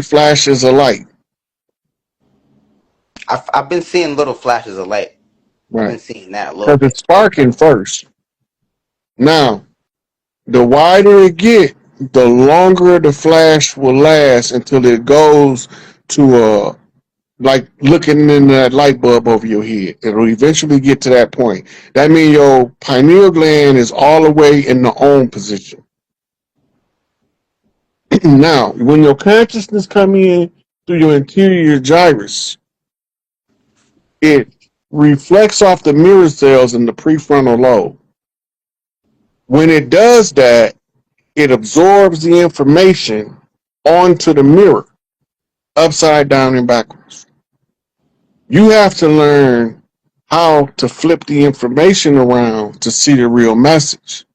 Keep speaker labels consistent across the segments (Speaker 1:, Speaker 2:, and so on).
Speaker 1: flashes of light.
Speaker 2: I've been seeing little flashes of light. I've been
Speaker 1: Right.
Speaker 2: seeing that a little
Speaker 1: Because
Speaker 2: bit.
Speaker 1: it's sparking first. Now, the wider it get, the longer the flash will last until it goes to a like looking in that light bulb over your head. It'll eventually get to that point. That means your pineal gland is all the way in the on position. Now, when your consciousness come in through your interior gyrus, it reflects off the mirror cells in the prefrontal lobe. When it does that, it absorbs the information onto the mirror, upside down and backwards. You have to learn how to flip the information around to see the real message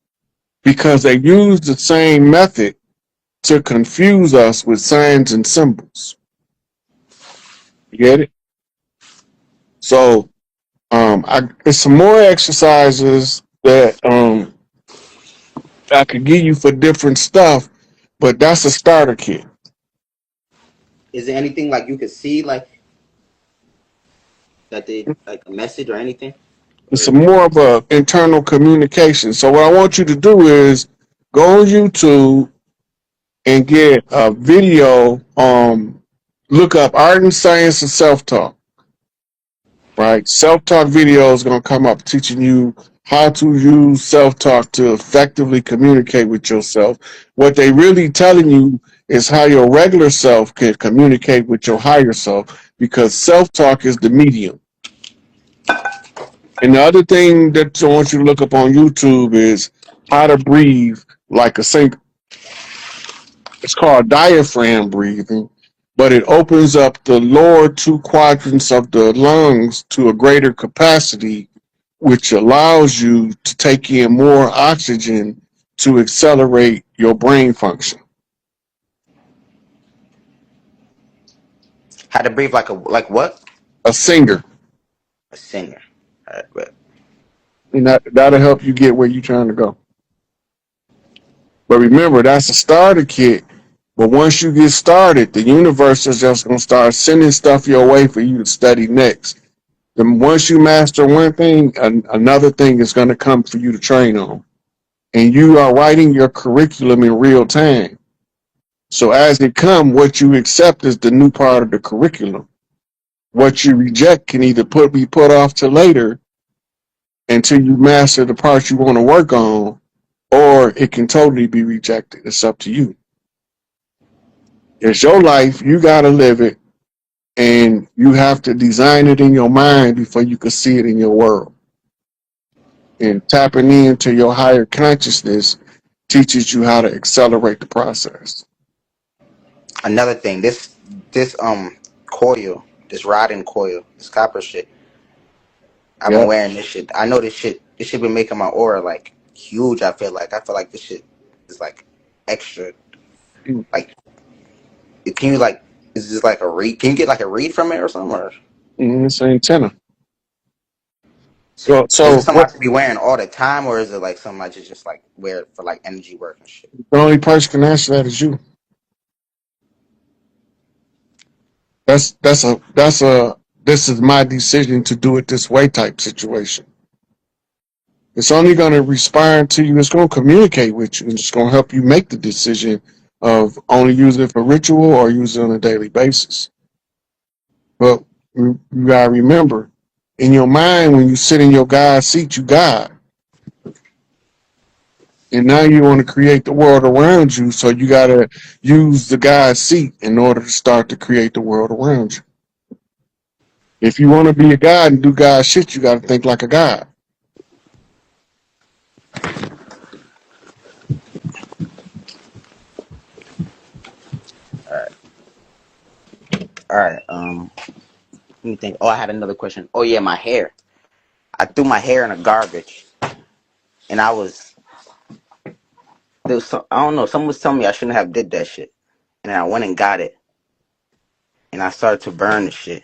Speaker 1: because they use the same method to confuse us with signs and symbols. You get it? So, it's some more exercises that I could give you for different stuff, but that's a starter kit.
Speaker 2: Is there anything like you could see like that they like a message or anything?
Speaker 1: It's
Speaker 2: Or
Speaker 1: a more of a internal communication. So what I want you to do is go on YouTube and get a video. Look up art and science and self talk. Right, self talk video is going to come up teaching you how to use self talk to effectively communicate with yourself. What they really telling you is how your regular self can communicate with your higher self because self talk is the medium. And the other thing that I want you to look up on YouTube is how to breathe like a sink. It's called diaphragm breathing, but it opens up the lower two quadrants of the lungs to a greater capacity, which allows you to take in more oxygen to accelerate your brain function.
Speaker 2: how to breathe like what?
Speaker 1: A singer,
Speaker 2: A singer. Alright, but
Speaker 1: and that'll help you get where you're trying to go. But remember, that's a starter kit. But once you get started, the universe is just going to start sending stuff your way for you to study next. Then once you master one thing, another thing is going to come for you to train on. And you are writing your curriculum in real time. So as it comes, what you accept is the new part of the curriculum. What you reject can either be put off to later until you master the parts you want to work on, or it can totally be rejected. It's up to you. It's your life. You got to live it. And you have to design it in your mind before you can see it in your world. And tapping into your higher consciousness teaches you how to accelerate the process.
Speaker 2: another thing, this coil, this riding coil, this copper shit. I've been
Speaker 1: Yep.
Speaker 2: wearing this shit. I know this shit. This shit been making my aura like huge. I feel like this shit is like extra. Like, can you like? Is this like a read? Can you get like a read from it or something? Or
Speaker 1: It's an antenna. So,
Speaker 2: is
Speaker 1: so
Speaker 2: it something I
Speaker 1: what
Speaker 2: should be wearing all the time, or is it like something I should just like wear for like energy work and shit?
Speaker 1: the only person can answer that is you. That's a this is my decision to do it this way type situation. It's only going to respond to you. It's going to communicate with you. And it's going to help you make the decision of only using it for ritual or use it on a daily basis. But you gotta remember, in your mind, when you sit in your God seat, you God. And now you want to create the world around you, so you gotta use the God seat in order to start to create the world around you. If you want to be a God and do God shit, you gotta think like a God.
Speaker 2: All right. Let me think. Oh, I had another question. Oh yeah, my hair. I threw my hair in the garbage, and there was some, I don't know. Someone was telling me I shouldn't have did that shit, and then I went and got it, and I started to burn the shit.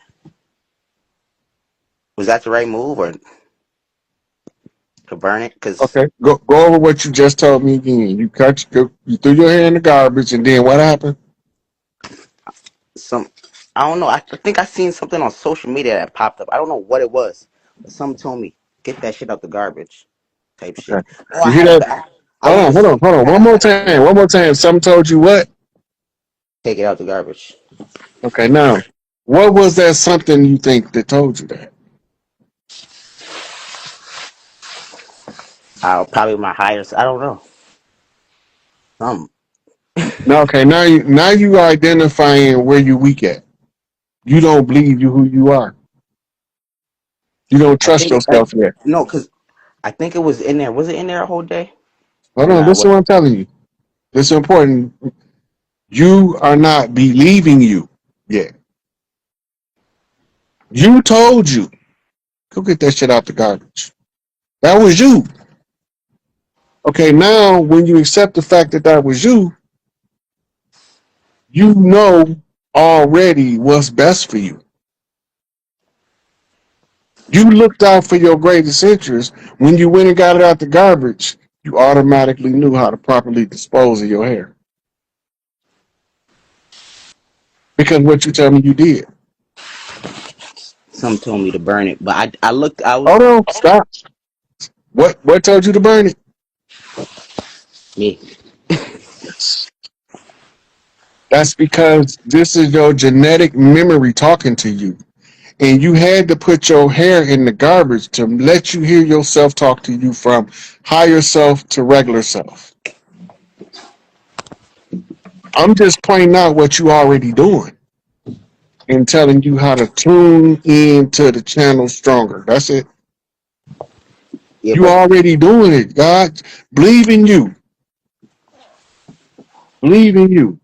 Speaker 2: Was that the right move, or to burn it? Cause
Speaker 1: Okay, go over what you just told me again. You threw your hair in the garbage, and then what happened?
Speaker 2: some. I don't know. I think I seen something on social media that popped up. I don't know what it was, but someone told me get that shit out the garbage, type shit.
Speaker 1: Okay.
Speaker 2: Oh, I
Speaker 1: You hear
Speaker 2: had a
Speaker 1: that?
Speaker 2: bad. I
Speaker 1: Hold
Speaker 2: went
Speaker 1: on,
Speaker 2: to
Speaker 1: hold on,
Speaker 2: sleep.
Speaker 1: hold on.
Speaker 2: I had
Speaker 1: One
Speaker 2: a
Speaker 1: more
Speaker 2: bad
Speaker 1: time.
Speaker 2: dream.
Speaker 1: One more time. Something told you what?
Speaker 2: Take it out the garbage.
Speaker 1: Okay, now, what was that something you think that told you that?
Speaker 2: Probably my highest. I don't know. Some.
Speaker 1: Now, okay, now you are identifying where you weak at. You don't believe you who you are. You don't
Speaker 2: I
Speaker 1: trust
Speaker 2: think it,
Speaker 1: yourself yet.
Speaker 2: no, because I think it was in there. Was it in there a whole day?
Speaker 1: Hold
Speaker 2: Or
Speaker 1: on,
Speaker 2: not?
Speaker 1: listen to
Speaker 2: What?
Speaker 1: what I'm telling you. This is important. You are not believing you yet. You told you. Go get that shit out the garbage. That was you. Okay, now when you accept the fact that that was you, you know already what's best for you. You looked out for your greatest interest. When you went and got it out the garbage, you automatically knew how to properly dispose of your hair. Because what you tell me you did.
Speaker 2: Some told me to burn it, but I looked. I
Speaker 1: Oh
Speaker 2: was
Speaker 1: no, stop. What told you to burn it?
Speaker 2: me.
Speaker 1: That's because this is your genetic memory talking to you. And you had to put your hair in the garbage to let you hear yourself talk to you from higher self to regular self. I'm just pointing out what you already doing and telling you how to tune into the channel stronger. That's it.
Speaker 2: Yeah,
Speaker 1: You
Speaker 2: but
Speaker 1: already doing it. God, believe in you. Believe in you.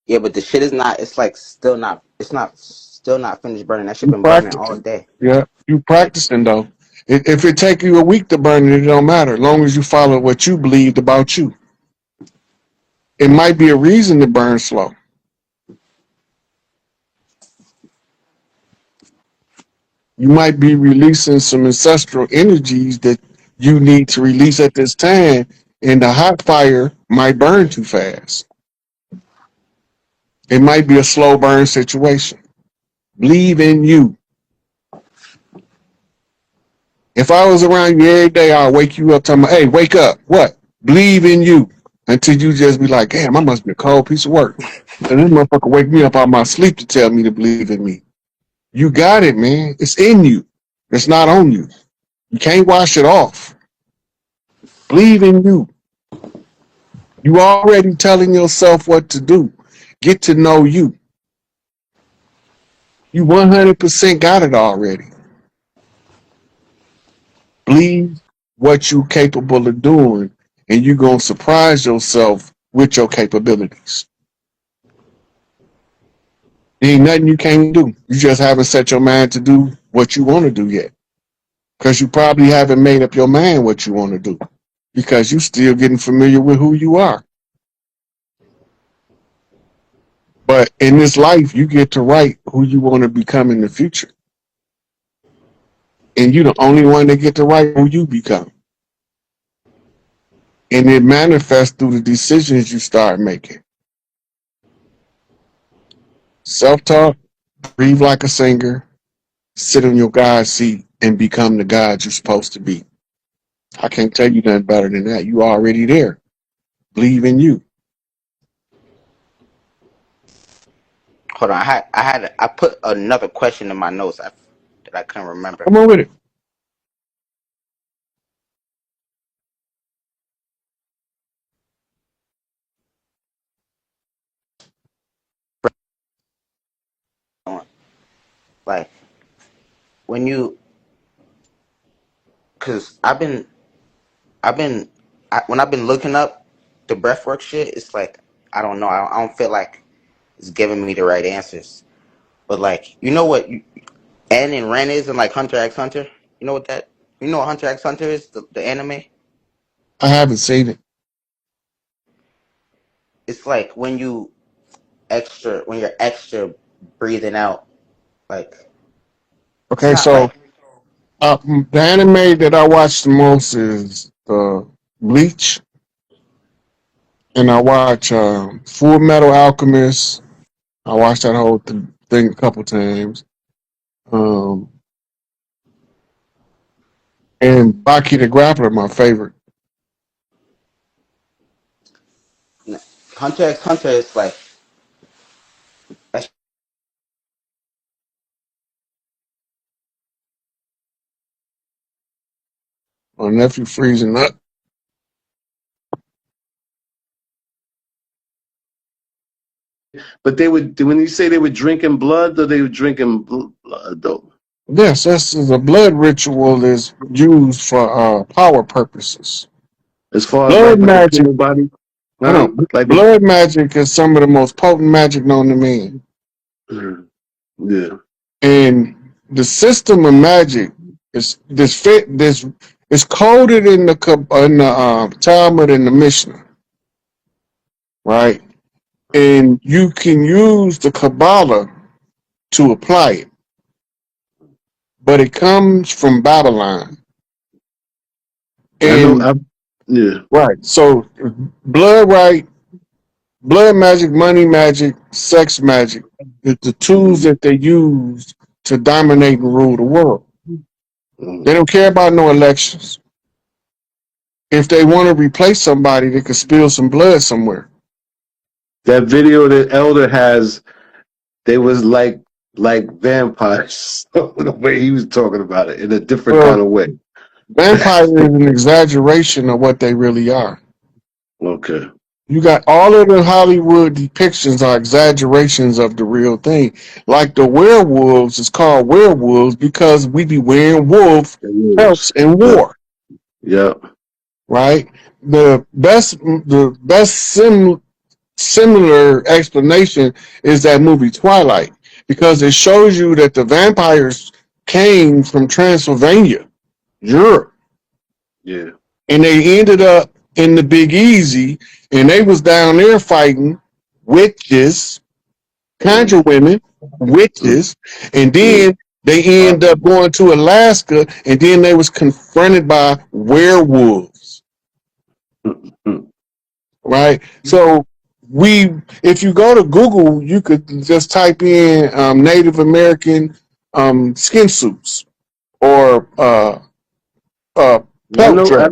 Speaker 2: yeah, but the shit is not. It's like still not. It's not still not finished burning. That shit
Speaker 1: You
Speaker 2: been burning all
Speaker 1: practicing.
Speaker 2: day.
Speaker 1: Yeah, you
Speaker 2: Like
Speaker 1: practicing though. If it take you a week to burn it, it don't matter. As long as you follow what you believed about you. It might be a reason to burn slow. You might be releasing some ancestral energies that you need to release at this time, and the hot fire might burn too fast. It might be a slow burn situation. Believe in you. If I was around you every day, I'll wake you up telling me, hey, wake up. What? Believe in you. Until you just be like, damn, I must be a cold piece of work. And this motherfucker wake me up out of my sleep to tell me to believe in me. You got it, man. It's in you. It's not on you. You can't wash it off. Believe in you. You already telling yourself what to do. Get to know you. You 100% got it already. Believe what you capable of doing, and you're going to surprise yourself with your capabilities. There ain't nothing you can't do. You just haven't set your mind to do what you want to do yet. Because you probably haven't made up your mind what you want to do. Because you still getting familiar with who you are. But in this life, you get to write who you want to become in the future. And you're the only one that get to write who you become. And it manifests through the decisions you start making. Self-talk, breathe like a singer, sit on your God's seat, and become the God you're supposed to be. I can't tell you nothing better than that. You already there. Believe in you.
Speaker 2: hold on, I put another question in my notes that I couldn't remember.
Speaker 1: Come on with it.
Speaker 2: Like when you, cause I've been when I've been looking up the breathwork shit. It's like I don't know. I don't feel like it's giving me the right answers. But like you know what N and Ren is in like Hunter x Hunter. You know what that? You know what Hunter x Hunter is? The anime.
Speaker 1: I haven't seen it.
Speaker 2: It's like when you're extra breathing out. Like it's
Speaker 1: Okay,
Speaker 2: not
Speaker 1: so
Speaker 2: like
Speaker 1: the anime that I watch the most is Bleach, and I watch Full Metal Alchemist. I watched that whole thing a couple times. Um, and Baki the Grappler, my favorite.
Speaker 2: Hunter x Hunter is like that's
Speaker 1: My nephew freezing up.
Speaker 3: But they would, when you say they were drinking blood, or they were drinking blood, though?
Speaker 1: Yes, that's the blood ritual is used for power purposes.
Speaker 3: As far as
Speaker 1: Blood
Speaker 3: like with the
Speaker 1: magic,
Speaker 3: human body,
Speaker 1: hold
Speaker 3: huh?
Speaker 1: on,
Speaker 3: Like with,
Speaker 1: blood magic is some of the most potent magic known to man.
Speaker 3: yeah.
Speaker 1: And the system of magic is this is coded in the Talmud and the Mishnah, right? And you can use the Kabbalah to apply it, but it comes from Babylon.
Speaker 3: I know.
Speaker 1: And
Speaker 3: Yeah.
Speaker 1: right, so blood right, blood magic, money magic, sex magic is the tools that they use to dominate and rule the world. They don't care about no elections. If they want to replace somebody, they could spill some blood somewhere.
Speaker 3: That video that Elder has, they was like vampires. The way he was talking about it in a different kind
Speaker 1: Well,
Speaker 3: of way.
Speaker 1: vampires is an exaggeration of what they really are.
Speaker 3: Okay.
Speaker 1: You got all of the Hollywood depictions are exaggerations of the real thing. Like the werewolves is called werewolves because we be wearing wolf pelts in
Speaker 3: Yeah.
Speaker 1: war,
Speaker 3: Yeah.
Speaker 1: right? The best similar explanation is that movie Twilight because it shows you that the vampires came from Transylvania, Europe,
Speaker 3: Yeah.
Speaker 1: and they ended up in the Big Easy, and they was down there fighting witches, conjure women, witches, and then they end up going to Alaska, and then they was confronted by werewolves, right? So if you go to Google, you could just type in Native American skin suits or
Speaker 3: I
Speaker 1: pelt
Speaker 3: know.
Speaker 1: dress.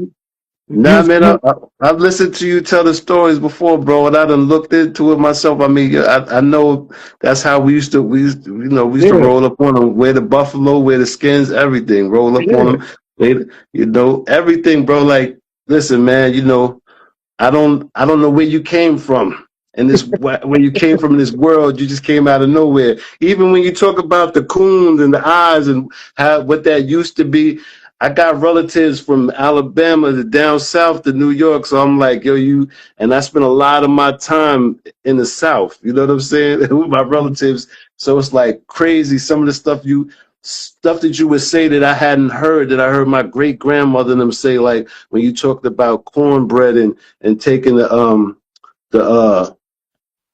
Speaker 3: Nah, man, I've listened to you tell the stories before, bro, and I done looked into it myself. I mean, I know that's how we used to
Speaker 1: Yeah,
Speaker 3: roll up on them, wear the buffalo, wear the skins, everything, roll up on
Speaker 1: yeah.
Speaker 3: them, everything, bro. Like, listen, man, I don't know where you came from. And this, when you came from this world, you just came out of nowhere. Even when you talk about the coons and the eyes and what that used to be, I got relatives from Alabama to down south to New York. So I'm like, yo, and I spent a lot of my time in the South. You know what I'm saying? With my relatives. So it's like crazy. Some of the stuff that you would say that I hadn't heard, that I heard my great grandmother and them say, like when you talked about cornbread and taking the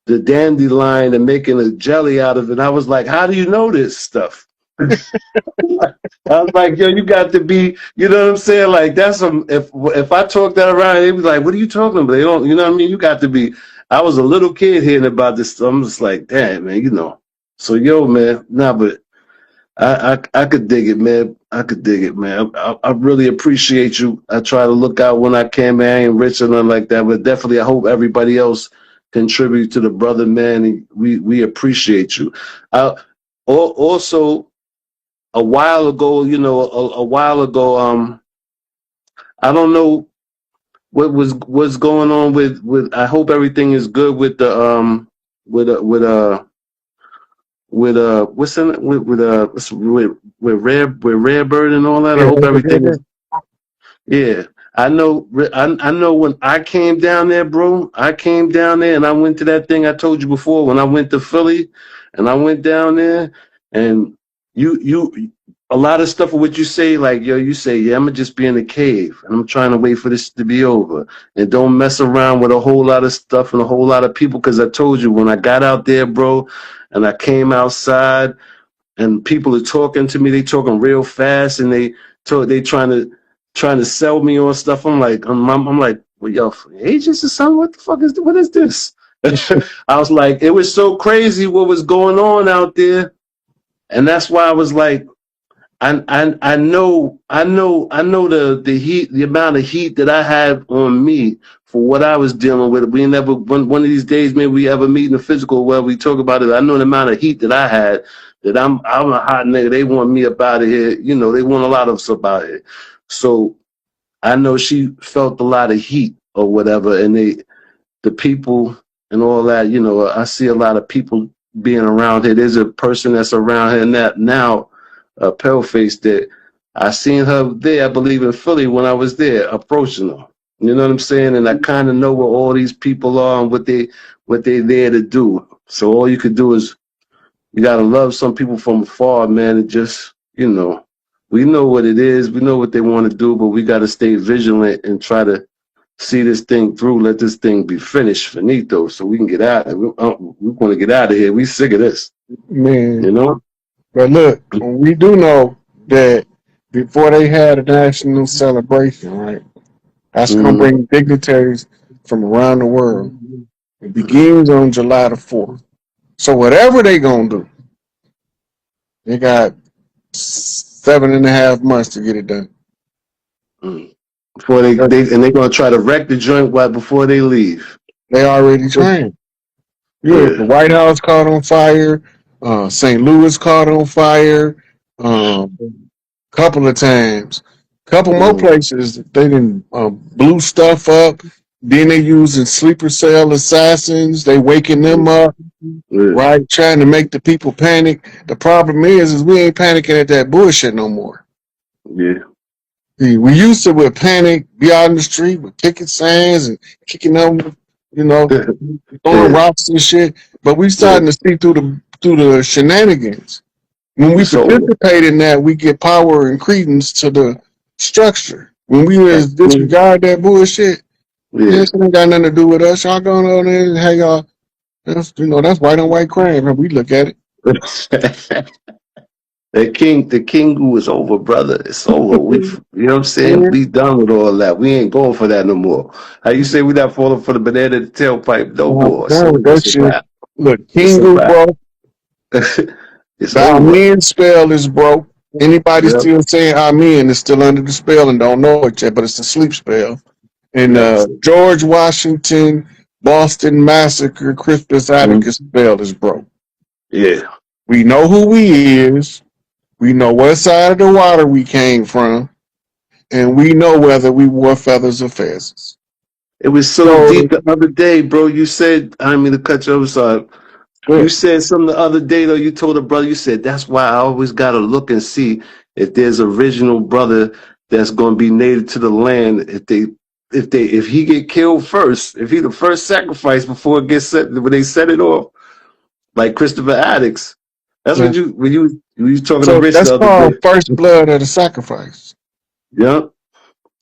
Speaker 3: the dandelion and making a jelly out of it. I was like, how do you know this stuff? I was like, yo, you got to be, you know what I'm saying? Like that's if I talk that around, they be like, what are you talking about? They don't, you know what I mean? You got to be. I was a little kid hearing about this stuff. I'm just like, damn, man. So yo, man, nah, but I could dig it, man. I could dig it, man. I really appreciate you. I try to look out when I can, man. I ain't rich or nothing like that, but definitely I hope everybody else contribute to the brother, man. And we appreciate you. Also, a while ago, a while ago, I don't know what's going on with. I hope everything is good with the what's in it with Rare Bird and all that. I hope everything is. Yeah, I know when I came down there, bro. I came down there and I went to that thing I told you before when I went to Philly, and I went down there, and you a lot of stuff of what you say, like yo, you say, yeah, I'm gonna just be in the cave and I'm trying to wait for this to be over and don't mess around with a whole lot of stuff and a whole lot of people. Because I told you when I got out there, bro, and I came outside and people are talking to me. They talking real fast, and they trying to sell me on stuff. I'm like, well, yo, agents or something. What the fuck what is this? I was like, it was so crazy what was going on out there. And that's why I was like, I know the heat, the amount of heat that I had on me for what I was dealing with. We never one of these days, maybe we ever meet in the physical where we talk about it. I know the amount of heat that I had, that I'm a hot nigga. They want me up out of here. You know, they want a lot of us up out of here. So I know she felt a lot of heat or whatever, and the people and all that, you know, I see a lot of people being around here. There's a person that's around here now, Paleface, that I seen her there, I believe in Philly when I was there, approaching her. You know what I'm saying? And I kind of know where all these people are and what they're there to do. So all you could do is you gotta love some people from afar, man, and just, you know, we know what it is, we know what they want to do, but we gotta stay vigilant and try to see this thing through, let this thing be finished, finito, so we can get out. We want to get out of here. We sick of this,
Speaker 1: Man,
Speaker 3: you know?
Speaker 1: but look, we do know that before they had a national celebration, right? That's gonna
Speaker 3: Mm-hmm.
Speaker 1: bring dignitaries from around the world. It begins on July the 4th. So whatever they gonna do, they got 7.5 months to get it done.
Speaker 3: Mm-hmm. Before they're gonna try to wreck the joint right before they leave.
Speaker 1: They already trained. Yeah, the White House caught on fire. St. Louis caught on fire. Couple of times. Couple more places they didn't blew stuff up. Then they using sleeper cell assassins. They waking them up, right? Trying to make the people panic. The problem is we ain't panicking at that bullshit no more.
Speaker 3: Yeah.
Speaker 1: See, we used to with panic, be out in the street with picket signs and kicking them, you know, throwing rocks and shit. But we starting to see through the shenanigans. When we participate in that, we get power and credence to the structure. When we disregard that bullshit, it ain't got nothing to do with us. Y'all going on there and hey y'all, that's white on white crime. And we look at it.
Speaker 3: The king who is over, brother. It's over. You know what I'm saying? We done with all that. We ain't going for that no more. How you say we not falling for the banana in the tailpipe no more? So
Speaker 1: that shit. Look, King broke.
Speaker 3: It's
Speaker 1: the Amen spell is broke. Anybody still saying Amen is still under the spell and don't know it yet, but it's a sleep spell. And George Washington, Boston Massacre, Crispus Attucks spell is broke.
Speaker 3: Yeah.
Speaker 1: We know who he is. We know what side of the water we came from. And we know whether we wore feathers or fezzes.
Speaker 3: It was so deep the other day, bro. You said, I didn't mean to cut you off, sorry. You said something the other day, though. You told a brother, you said, that's why I always got to look and see if there's original brother that's going to be native to the land. If he get killed first, if he the first sacrifice before it gets set, when they set it off, like Christopher Attucks. That's what you talking to Rich
Speaker 1: that's
Speaker 3: the other
Speaker 1: called
Speaker 3: day.
Speaker 1: first blood of the sacrifice.
Speaker 3: Yeah.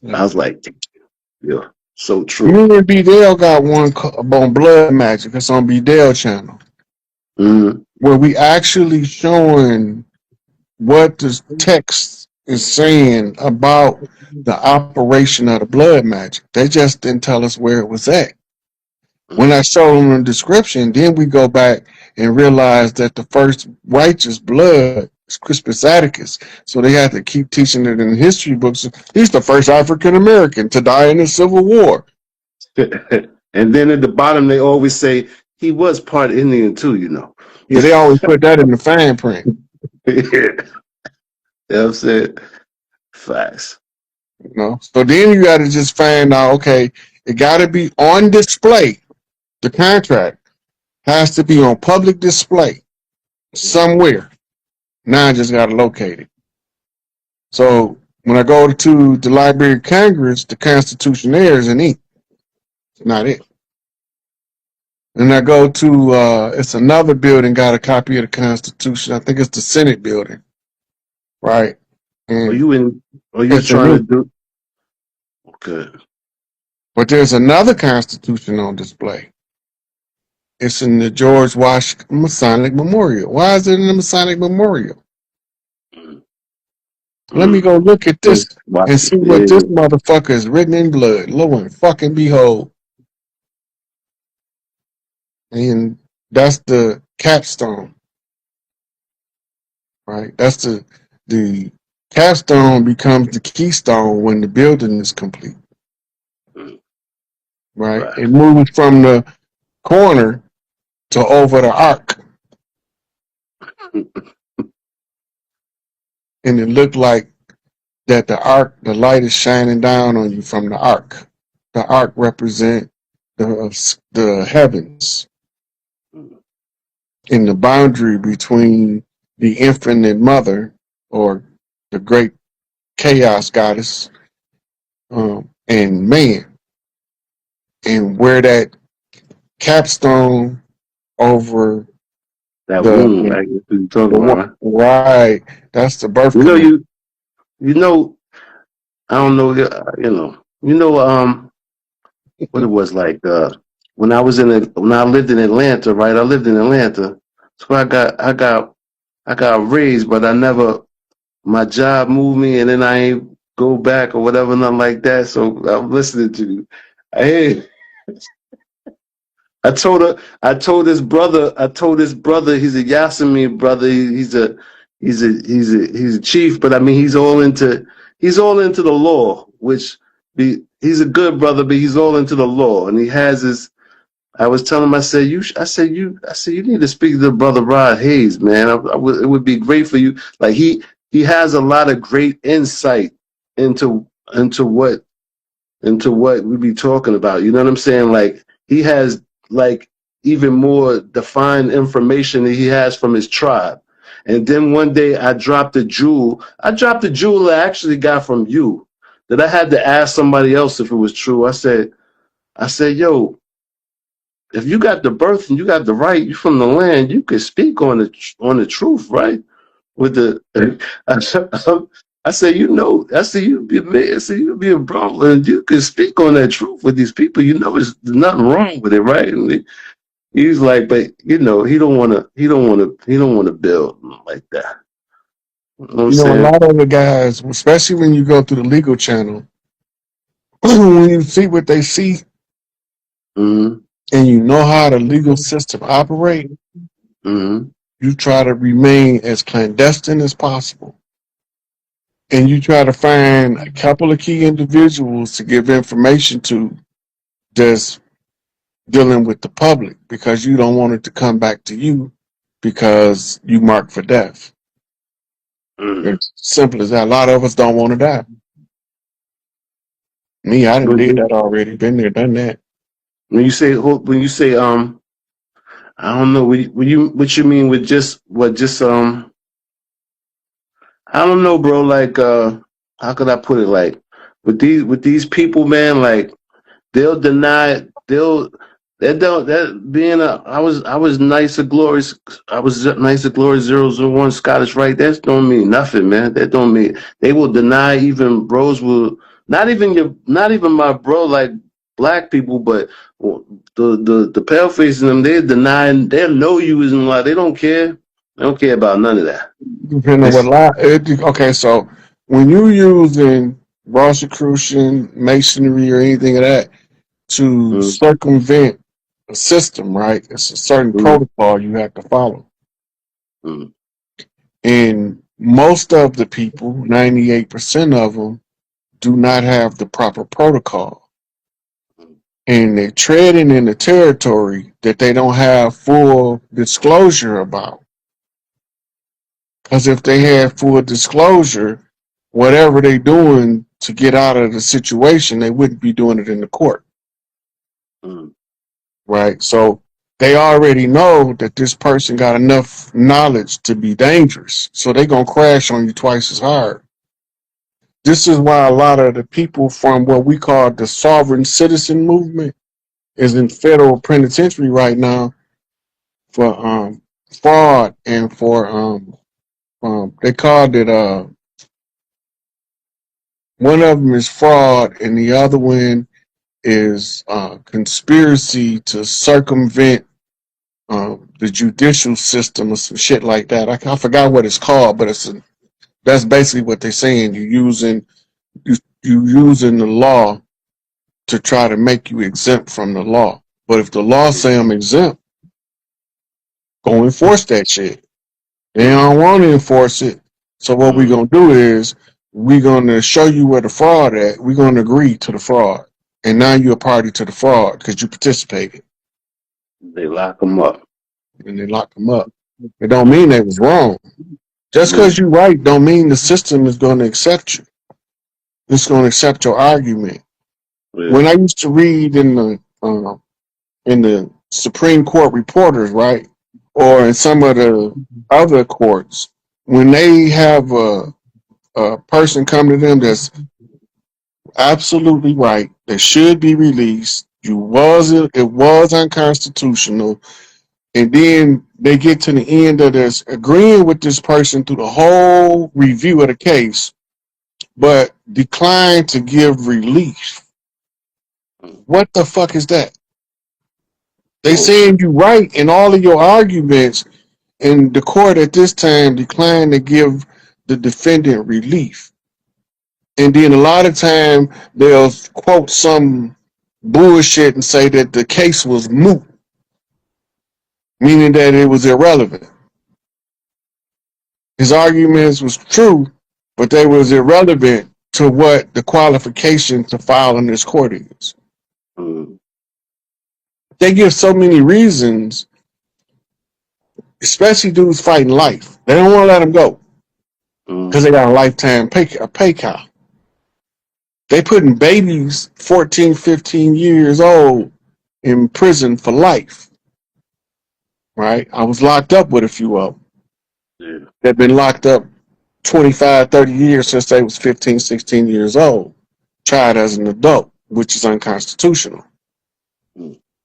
Speaker 3: I was like, yeah, so true.
Speaker 1: Me and B-Dale got one on Blood Magic. It's on B-Dale channel. Where we actually showing what the text is saying about the operation of the blood magic. They just didn't tell us where it was at. When I showed them the description, then we go back and realize that the first righteous blood is Crispus Attucks. So they had to keep teaching it in history books. He's the first African American to die in the Civil War.
Speaker 3: And then at the bottom, they always say he was part Indian too, you know.
Speaker 1: Yeah, they always put that in the fine print.
Speaker 3: You know what I'm saying? Facts.
Speaker 1: You know? So then you got to just find out, okay, it got to be on display. The contract has to be on public display somewhere. Now I just got to locate it. So when I go to the Library of Congress, the Constitution there is in ink. It's not it. And I go to, it's another building, got a copy of the Constitution. I think it's the Senate building. Right. And
Speaker 3: are you trying to do? Okay.
Speaker 1: But there's another Constitution on display. It's in the George Washington Masonic Memorial. Why is it in the Masonic Memorial? Let me go look at this and see what this motherfucker is written in blood. Lo and fucking behold. and that's the capstone, right? That's the capstone becomes the keystone when the building is complete, right?
Speaker 3: Right.
Speaker 1: It moves from the corner to over the arc, and it looked like that the light is shining down on you from the arc. The arc represent the heavens and the boundary between the infinite mother or the great chaos goddess and man, and where that capstone over
Speaker 3: That womb,
Speaker 1: the
Speaker 3: like you're talking about, right?
Speaker 1: right, that's the birth
Speaker 3: You know,
Speaker 1: canal.
Speaker 3: you know, I don't know, what it was like, when when I lived in Atlanta, right? I lived in Atlanta. So I got raised, but my job moved me and then I ain't go back or whatever, nothing like that. So I'm listening to you. Hey, I told his brother, he's a Yasamir brother. He's a chief, but I mean, he's all into the law, he's a good brother, but he's all into the law. And he has his, I was telling him, I said, you need to speak to brother Rod Hayes, man. It would be great for you. Like he has a lot of great insight into, into what into what we be talking about. You know what I'm saying? Like he has like even more defined information that he has from his tribe. And then one day I dropped a jewel. I dropped a jewel I actually got from you that I had to ask somebody else if it was true. I said, yo, if you got the birth and you got the right, you from the land, you could speak on the truth, right? With the I say, I say you be a man, I say you be a bro, and you can speak on that truth with these people. You know, there's nothing wrong with it, right? And he's like, but he don't wanna build like that. You know what I'm
Speaker 1: You know, a
Speaker 3: saying?
Speaker 1: lot of the guys, especially when you go through the legal channel, when you see what they see
Speaker 3: Mm-hmm.
Speaker 1: and you know how the legal system operate,
Speaker 3: Mm-hmm.
Speaker 1: you try to remain as clandestine as possible. And you try to find a couple of key individuals to give information to that's dealing with the public because you don't want it to come back to you because you marked for death.
Speaker 3: Mm-hmm.
Speaker 1: It's simple as that. A lot of us don't want to die. Me, I done
Speaker 3: When
Speaker 1: did
Speaker 3: you
Speaker 1: that already. Been there, done that.
Speaker 3: when you say I don't know what you mean with just I don't know, bro. Like, how could I put it? Like, with these people, man, like they'll deny, they don't that being a I was nice to glorious, I was nice to glory 001 Scottish, right? That don't mean nothing, man. That don't mean they will deny even bros will not even my bro like black people, but the pale faces in them they denying they know you isn't like they don't care. They don't care about none of that.
Speaker 1: Depending on what lie. Okay, so when you using Rosicrucian, masonry, or anything of that to
Speaker 3: Mm,
Speaker 1: circumvent a system, right? It's a certain
Speaker 3: mm,
Speaker 1: protocol you have to follow.
Speaker 3: mm,
Speaker 1: And most of the people, 98% of them, do not have the proper protocol. And they're treading in the territory that they don't have full disclosure about. Because if they had full disclosure, whatever they're doing to get out of the situation, they wouldn't be doing it in the court,
Speaker 3: mm,
Speaker 1: right? So they already know that this person got enough knowledge to be dangerous. So they're going to crash on you twice as hard. This is why a lot of the people from what we call the sovereign citizen movement is in federal penitentiary right now for fraud and for they called it one of them is fraud and the other one is conspiracy to circumvent the judicial system or some shit like that. I forgot what it's called, but that's basically what they're saying. You using the law to try to make you exempt from the law. But if the law say I'm exempt, Go enforce that shit. They don't want to enforce it. So what we're going to do is we're going to show you where the fraud at. We're going to agree to the fraud. And now you're a party to the fraud because you participated.
Speaker 3: They lock them up.
Speaker 1: And they lock them up. It don't mean they was wrong. Just because you're right don't mean the system is going to accept you. It's going to accept your argument.
Speaker 3: Yeah.
Speaker 1: When I used to read in the Supreme Court reporters, right, or in some of the other courts, when they have a person come to them that's absolutely right, that should be released, it was unconstitutional, and then they get to the end of this agreeing with this person through the whole review of the case, but decline to give relief. What the fuck is that? They saying you right in all of your arguments, and the court at this time declined to give the defendant relief. And then a lot of time they'll quote some bullshit and say that the case was moot, meaning that it was irrelevant. His arguments was true, but they was irrelevant to what the qualification to file in this court is. They give so many reasons, especially dudes fighting life. They don't want to let them go because they got a lifetime pay cow. They putting babies 14, 15 years old in prison for life. Right? I was locked up with a few of them.
Speaker 3: Yeah.
Speaker 1: They've been locked up 25, 30 years since they was 15, 16 years old. Tried as an adult, which is unconstitutional.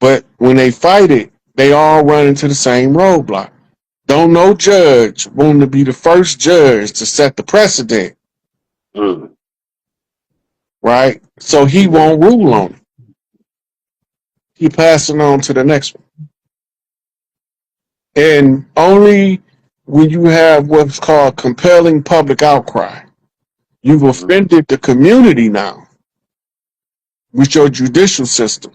Speaker 1: But when they fight it, they all run into the same roadblock. Don't no judge want to be the first judge to set the precedent. Right? So he won't rule on it. He passing on to the next one. And only when you have what's called compelling public outcry, you've offended the community now with your judicial system.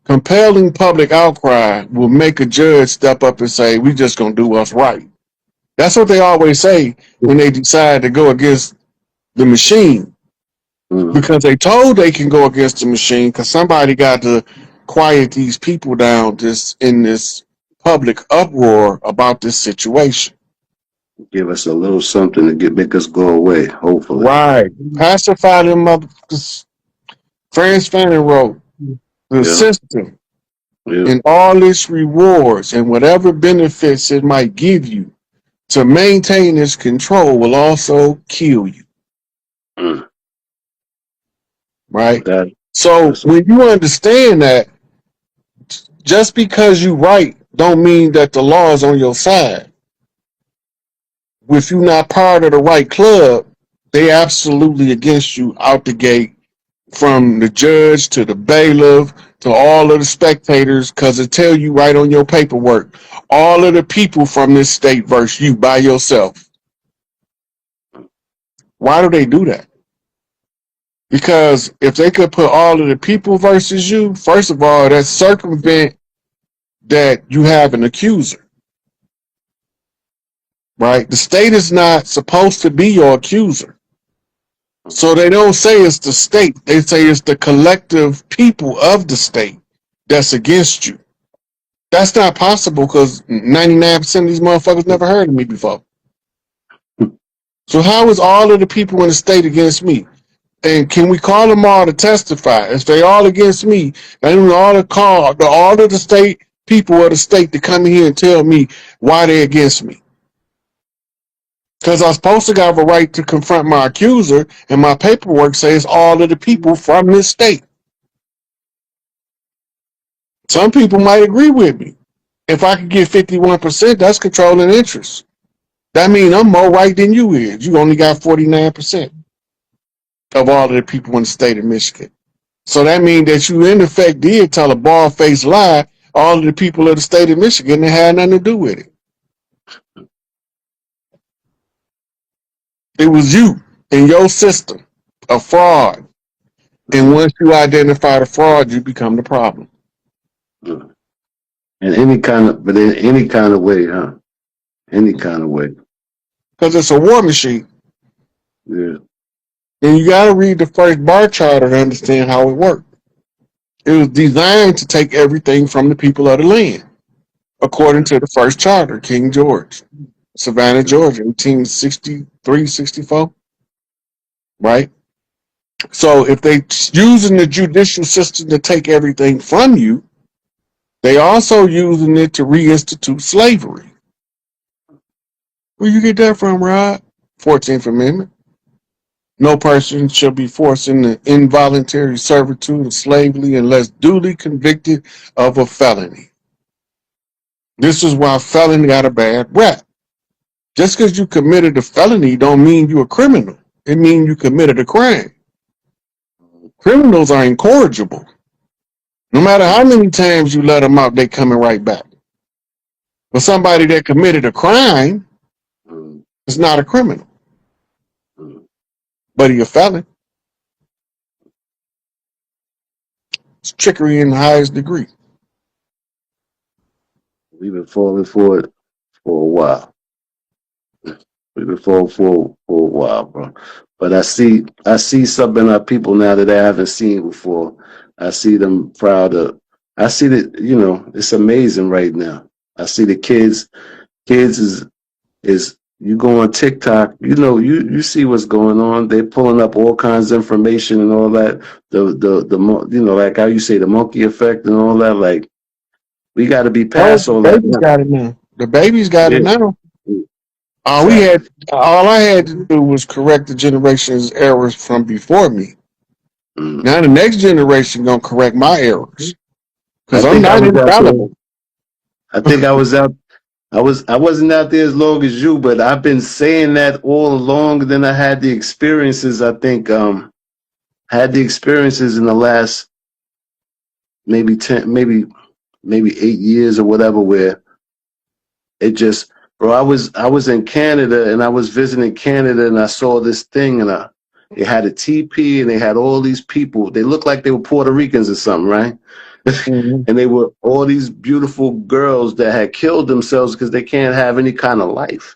Speaker 1: Compelling public outcry will make a judge step up and say, we just going to do what's right. That's what they always say when they decide to go against the machine. Because they told they can go against the machine because somebody got to quiet these people down in this public uproar about this situation.
Speaker 3: Give us a little something to make us go away, hopefully.
Speaker 1: Right. Pacify them motherfuckers. Frantz Fanon wrote, the system and all its rewards and whatever benefits it might give you to maintain its control will also kill you. Right? So when you understand that, just because you right don't mean that the law is on your side. If you're not part of the right club, they absolutely against you out the gate, from the judge to the bailiff to all of the spectators, because it tell you right on your paperwork, all of the people from this state versus you by yourself. Why do they do that? Because if they could put all of the people versus you, first of all, that's circumvent that you have an accuser. Right? The state is not supposed to be your accuser. So they don't say it's the state. They say it's the collective people of the state that's against you. That's not possible because 99% of these motherfuckers never heard of me before. So how is all of the people in the state against me? And can we call them all to testify? If they all against me, then we ought to call all of the state people of the state to come in here and tell me why they're against me. Because I'm supposed to have a right to confront my accuser, and my paperwork says all of the people from this state. Some people might agree with me. If I could get 51%, that's controlling interest. That means I'm more right than you is. You only got 49% of all of the people in the state of Michigan. So that means that you in effect did tell a bald-faced lie all of the people of the state of Michigan that had nothing to do with it. It was you and your system, a fraud. And once you identify the fraud, you become the problem.
Speaker 3: In any kind of, but in any kind of way, huh? Any kind of way.
Speaker 1: because it's a war machine.
Speaker 3: Yeah.
Speaker 1: And you got to read the first bar charter to understand how it worked. It was designed to take everything from the people of the land, according to the first charter, King George, Savannah, Georgia, 1863, 64, right? So if they using the judicial system to take everything from you, they also using it to reinstitute slavery. Where you get that from, Rod? 14th Amendment. No person shall be forced into involuntary servitude or slavery unless duly convicted of a felony. This is why felony got a bad rap. Just because you committed a felony don't mean you're a criminal. It means you committed a crime. Criminals are incorrigible. No matter how many times you let them out, they coming right back. But somebody that committed a crime is not a criminal, but he a felon. It's trickery in the highest degree.
Speaker 3: We've been falling for it for a while. We've been falling for a while, bro. But I see something in our people now that I haven't seen before. I see them proud of. I see that, you know, it's amazing right now. I see the kids is you go on TikTok, you know, you see what's going on. They're pulling up all kinds of information and all that. The you know, like how you say the monkey effect and all that. Like we got to be past all
Speaker 1: The
Speaker 3: that
Speaker 1: baby's
Speaker 3: now.
Speaker 1: got it now. The baby's got it
Speaker 3: Yeah.
Speaker 1: now. All I had to do was correct the generation's errors from before me.
Speaker 3: Mm.
Speaker 1: Now the next generation gonna correct my errors because
Speaker 3: I
Speaker 1: I'm
Speaker 3: think I
Speaker 1: not
Speaker 3: was out there.
Speaker 1: infallible.
Speaker 3: I think I was out. I wasn't out there as long as you, but I've been saying that all along. Then I had the experiences. I think had the experiences in the last maybe 10, maybe 8 years or whatever, where it just, bro. I was in Canada and I was visiting Canada and I saw this thing and they had a TP and they had all these people. They looked like they were Puerto Ricans or something, right?
Speaker 1: Mm-hmm.
Speaker 3: And they were all these beautiful girls that had killed themselves because they can't have any kind of life.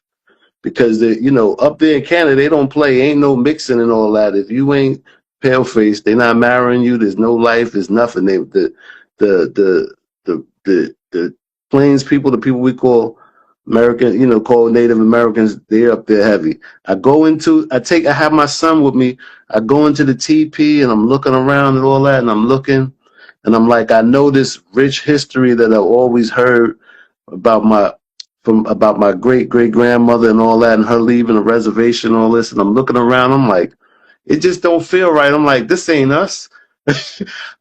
Speaker 3: Because they, you know, up there in Canada, they don't play, ain't no mixing and all that. If you ain't pale faced, they're not marrying you. There's no life. There's nothing. The Plains people, the people we call American, you know, call Native Americans, they're up there heavy. I have my son with me. I go into the TP and I'm looking around and all that, and I'm looking. And I'm like, I know this rich history that I've always heard about my great great grandmother and all that, and her leaving the reservation and all this. And I'm looking around, I'm like, it just don't feel right. I'm like, this ain't us.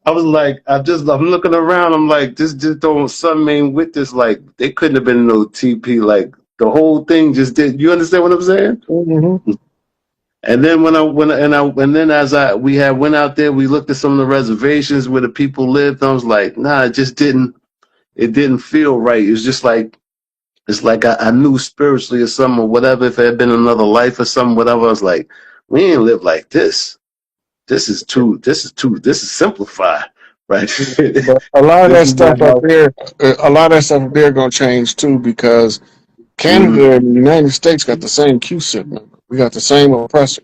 Speaker 3: I was like, I'm looking around, I'm like, this just don't, something ain't with this. Like, they couldn't have been no TP. Like, the whole thing just did. You understand what I'm saying?
Speaker 1: Mm-hmm.
Speaker 3: And then we had went out there, we looked at some of the reservations where the people lived. I was like, nah, it didn't feel right. It was just like, it's like I knew spiritually or something or whatever. If it had been another life or something, whatever. I was like, we ain't live like this. This is simplified, right?
Speaker 1: But a lot of that
Speaker 3: This is
Speaker 1: stuff
Speaker 3: not
Speaker 1: up
Speaker 3: how.
Speaker 1: there, gonna change too because Canada and the United States got the same Q-SIP number. We got the same oppressor.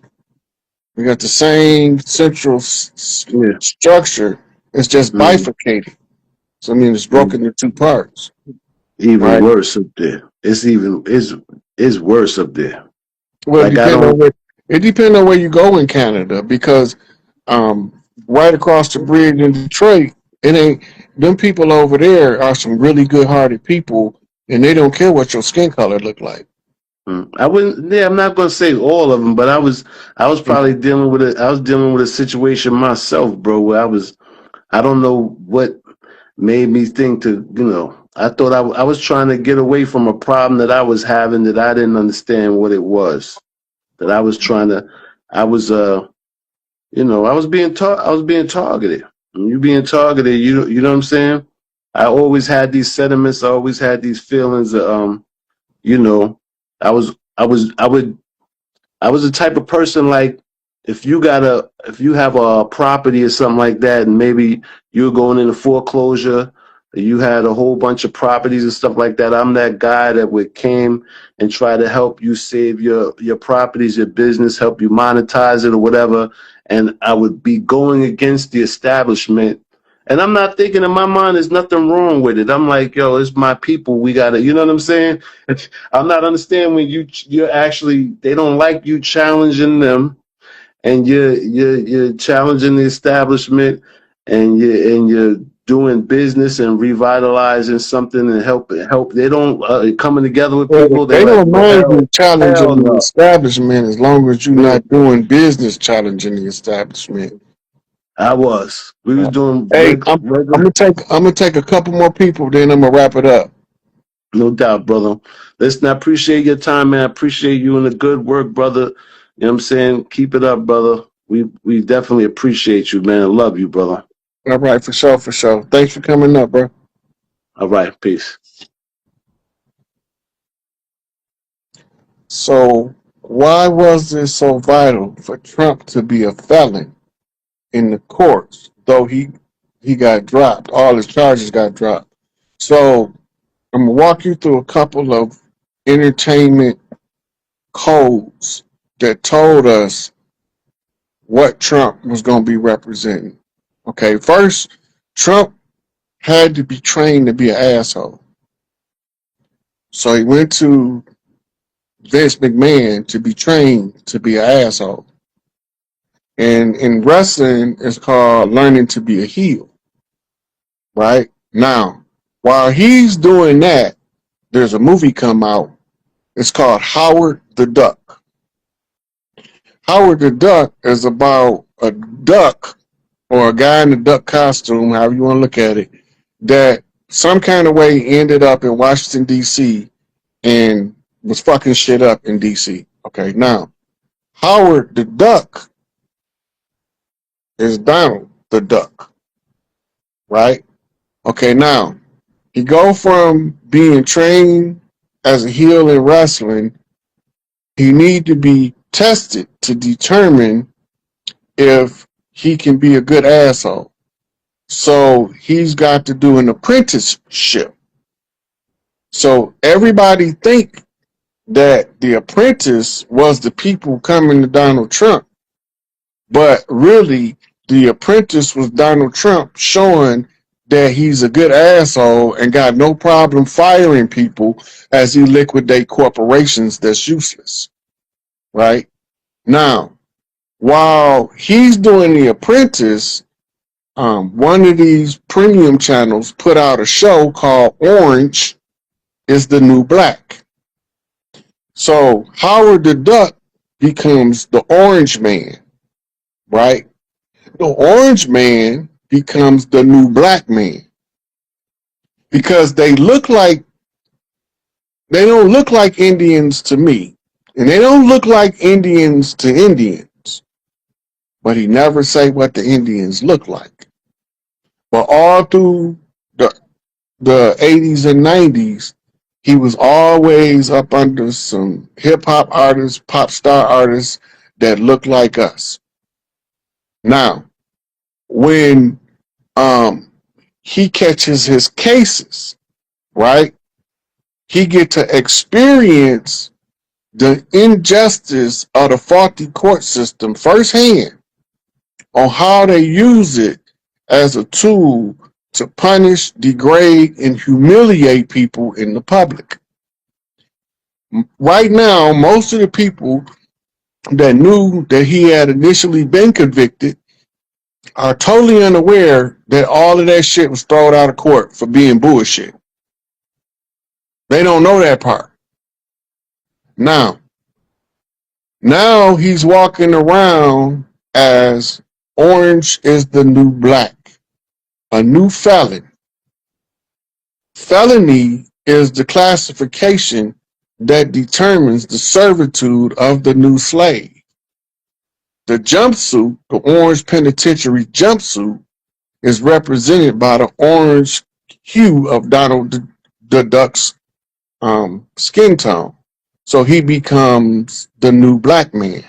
Speaker 1: We got the same central
Speaker 3: Yeah.
Speaker 1: structure. It's just bifurcated. So I mean, it's broken into two parts,
Speaker 3: Even
Speaker 1: right?
Speaker 3: worse up there. It's worse up there.
Speaker 1: Well,
Speaker 3: Like I don't.
Speaker 1: it depends on where you go in Canada because um, right across the bridge in Detroit, it ain't them people over there are some really good-hearted people, and they don't care what your skin color look like.
Speaker 3: I wouldn't. Yeah, I'm not gonna say all of them, but I was probably dealing with it. I was dealing with a situation myself, bro, where I don't know what made me think to, you know, I thought I was trying to get away from a problem that I was having that I didn't understand what it was. That I was trying to, I was, you know, I was being targeted. And you being targeted, you know what I'm saying? I always had these sentiments. I always had these feelings. You know, I was, I was, I was the type of person like if you have a property or something like that, and maybe you're going into foreclosure You had a whole bunch of properties and stuff like that. I'm that guy that would came and try to help you save your properties, your business, help you monetize it or whatever. And I would be going against the establishment. And I'm not thinking in my mind there's nothing wrong with it. I'm like, yo, it's my people. We gotta, you know what I'm saying? I'm not understanding when you're actually they don't like you challenging them, and you're challenging the establishment, and you're doing business and revitalizing something and help. They don't coming together with people. They
Speaker 1: They
Speaker 3: like,
Speaker 1: don't
Speaker 3: no,
Speaker 1: mind you
Speaker 3: hell
Speaker 1: challenging the
Speaker 3: no.
Speaker 1: establishment as long as you're
Speaker 3: Yeah,
Speaker 1: not doing business challenging the establishment.
Speaker 3: I was. We was doing
Speaker 1: Hey, I'm
Speaker 3: regular.
Speaker 1: gonna take a couple more people, then I'm gonna wrap it up.
Speaker 3: No doubt, brother. Listen, I appreciate your time, man. I appreciate you and the good work, brother. You know what I'm saying? Keep it up, brother. We definitely appreciate you, man. I love you, brother.
Speaker 1: All right, for sure, for sure. Thanks for coming up, bro.
Speaker 3: All right, peace.
Speaker 1: So, why was it so vital for Trump to be a felon in the courts, though he got dropped? All his charges got dropped. So, I'm gonna walk you through a couple of entertainment codes that told us what Trump was gonna be representing. Okay, first, Trump had to be trained to be an asshole. So he went to Vince McMahon to be trained to be an asshole. And in wrestling, it's called learning to be a heel, right? Now, while he's doing that, there's a movie come out. It's called Howard the Duck. Howard the Duck is about a duck or a guy in a duck costume, however you want to look at it, that some kind of way ended up in Washington, D.C. and was fucking shit up in D.C. Okay, now, Howard the Duck is Donald the Duck, right? Okay, now he go from being trained as a heel in wrestling. He need to be tested to determine if he can be a good asshole. So he's got to do an apprenticeship. So everybody think that the apprentice was the people coming to Donald Trump, but really the apprentice was Donald Trump showing that he's a good asshole and got no problem firing people as he liquidate corporations that's useless. Right? Now, while he's doing The Apprentice, one of these premium channels put out a show called Orange is the New Black. So Howard the Duck becomes the Orange Man, right? The Orange Man becomes the new black man because they don't look like Indians to me, and they don't look like Indians to Indians. But he never say what the Indians look like. But all through the 80s and 90s, he was always up under some hip hop artists, pop star artists that look like us. Now, when he catches his cases, right? He get to experience the injustice of the faulty court system firsthand on how they use it as a tool to punish, degrade, and humiliate people in the public. Right now, most of the people that knew that he had initially been convicted are totally unaware that all of that shit was thrown out of court for being bullshit. They don't know that part. Now he's walking around as Orange is the New Black, a new felon. Felony is the classification that determines the servitude of the new slave. The jumpsuit, the orange penitentiary jumpsuit, is represented by the orange hue of Donald the Duck's skin tone. So he becomes the new black man,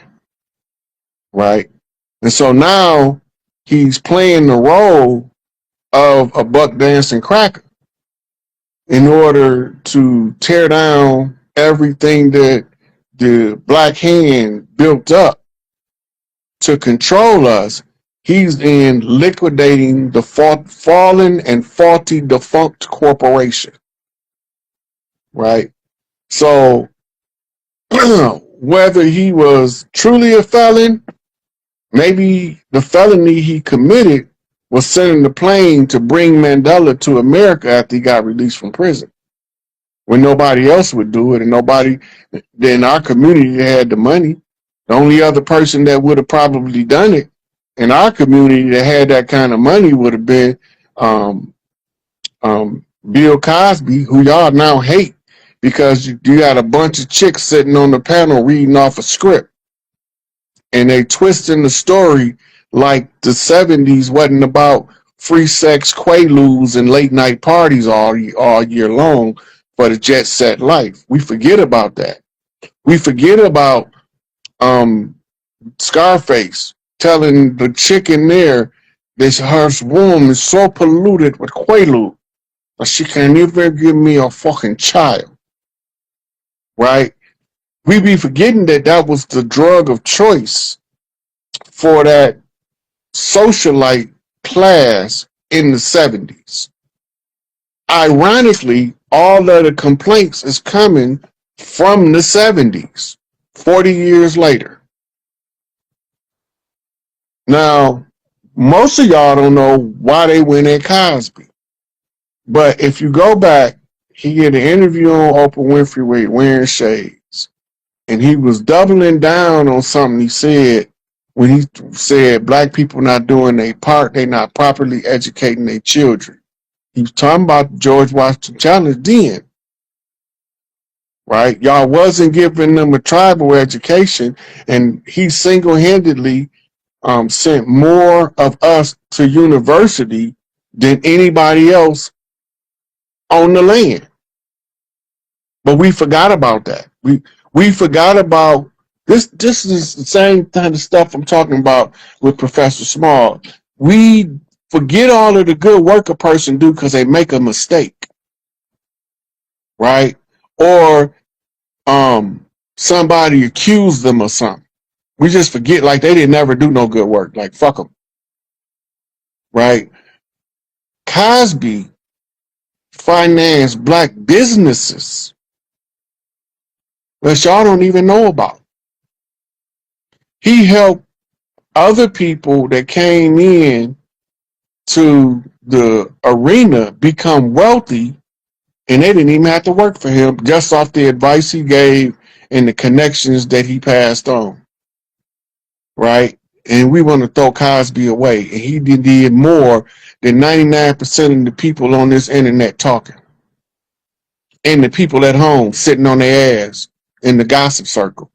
Speaker 1: right? And so now he's playing the role of a buck dancing cracker. in order to tear down everything that the black hand built up to control us. He's in liquidating the fallen and faulty defunct corporation, right? So whether he was truly a felon, maybe the felony he committed was sending the plane to bring Mandela to America after he got released from prison, when nobody else would do it, and nobody in our community had the money. The only other person that would have probably done it in our community that had that kind of money would have been um, Bill Cosby, who y'all now hate because you got a bunch of chicks sitting on the panel reading off a script, and they twisting the story like the 70s wasn't about free sex, quaaludes, and late night parties all year long for the jet set life. We forget about that. We forget about Scarface telling the chick in there that her womb is so polluted with quaalude that she can't even give me a fucking child, right? We be forgetting that that was the drug of choice for that socialite class in the 70s. Ironically, all of the complaints is coming from the 70s, 40 years later. Now, most of y'all don't know why they went at Cosby. But if you go back, he did an interview on Oprah Winfrey wearing shades. And he was doubling down on something he said when he said black people not doing their part, they not properly educating their children. He was talking about George Washington Challenge then, right? Y'all wasn't giving them a tribal education, and he single-handedly sent more of us to university than anybody else on the land. But we forgot about that. We forgot about this. This is the same kind of stuff I'm talking about with Professor Small. We forget all of the good work a person do because they make a mistake, right? Or somebody accused them of something. We just forget like they didn't ever do no good work. Like fuck them, right? Cosby financed black businesses that y'all don't even know about. He helped other people that came in to the arena become wealthy, and they didn't even have to work for him, just off the advice he gave and the connections that he passed on, right? And we want to throw Cosby away, and he did more than 99% of the people on this internet talking, and the people at home sitting on their ass in the gossip circle.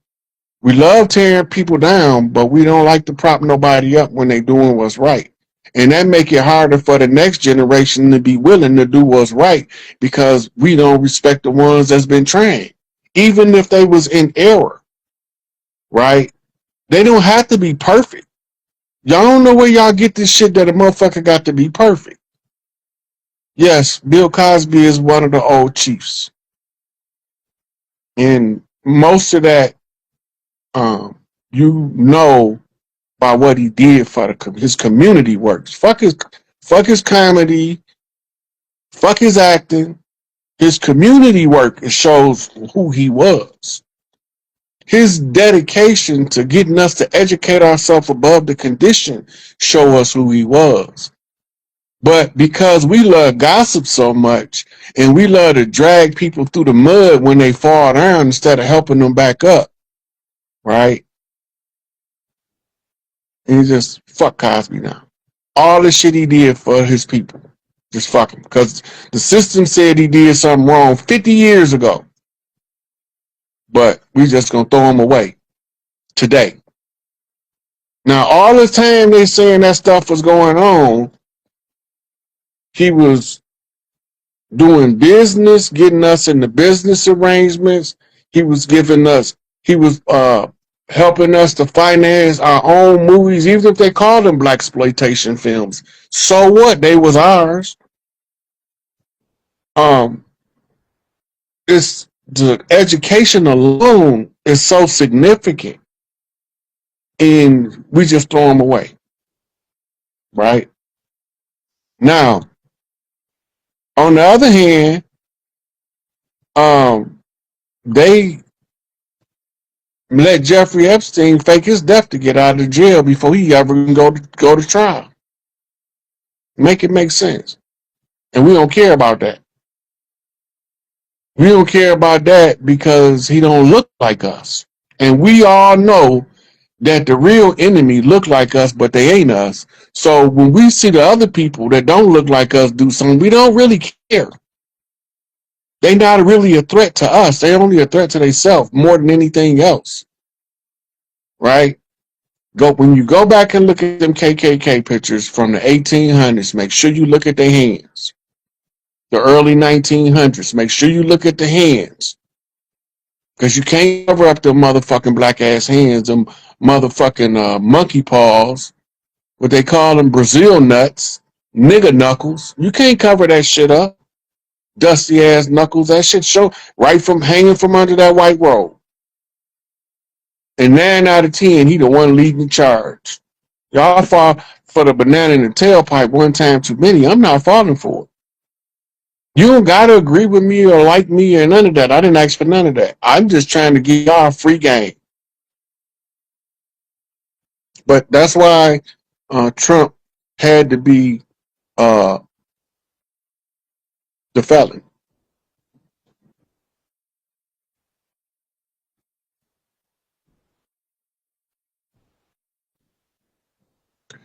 Speaker 1: We love tearing people down, but we don't like to prop nobody up when they doing what's right. And that make it harder for the next generation to be willing to do what's right because we don't respect the ones that's been trained. Even if they was in error, right? They don't have to be perfect. Y'all don't know where y'all get this shit that a motherfucker got to be perfect. Yes, Bill Cosby is one of the old chiefs. And most of that, you know, by what he did for his community works. Fuck his comedy, fuck his acting. His community work, it shows who he was. His dedication to getting us to educate ourselves above the condition show us who he was. But because we love gossip so much and we love to drag people through the mud when they fall down instead of helping them back up, right? And you just fuck Cosby now. All the shit he did for his people, just fuck him. Because the system said he did something wrong 50 years ago. But we just gonna throw him away today. Now, all the time they saying that stuff was going on, he was doing business, getting us into business arrangements. He was helping us to finance our own movies, even if they called them blaxploitation films. So what? They was ours. it's the education alone is so significant, and we just throw them away, right? Now, on the other hand, um, they let Jeffrey Epstein fake his death to get out of jail before he ever can go to trial. Make it make sense, and we don't care about that. We don't care about that because he don't look like us, and we all know that the real enemy look like us, but they ain't us. So when we see the other people that don't look like us do something, we don't really care. They not really a threat to us. They only a threat to themselves more than anything else, right? Go when you go back and look at them KKK pictures from the 1800s. Make sure you look at their hands. The early 1900s. Make sure you look at the hands, because you can't cover up them motherfucking black ass hands, them motherfucking monkey paws, what they call them Brazil nuts, nigger knuckles. You can't cover that shit up. Dusty ass knuckles. That shit show right from hanging from under that white robe. And 9 out of 10, he the one leading the charge. Y'all fall for the banana in the tailpipe one time too many. I'm not falling for it. You don't gotta agree with me or like me or none of that. I didn't ask for none of that. I'm just trying to give y'all a free game. But that's why Trump had to be uh, the felon.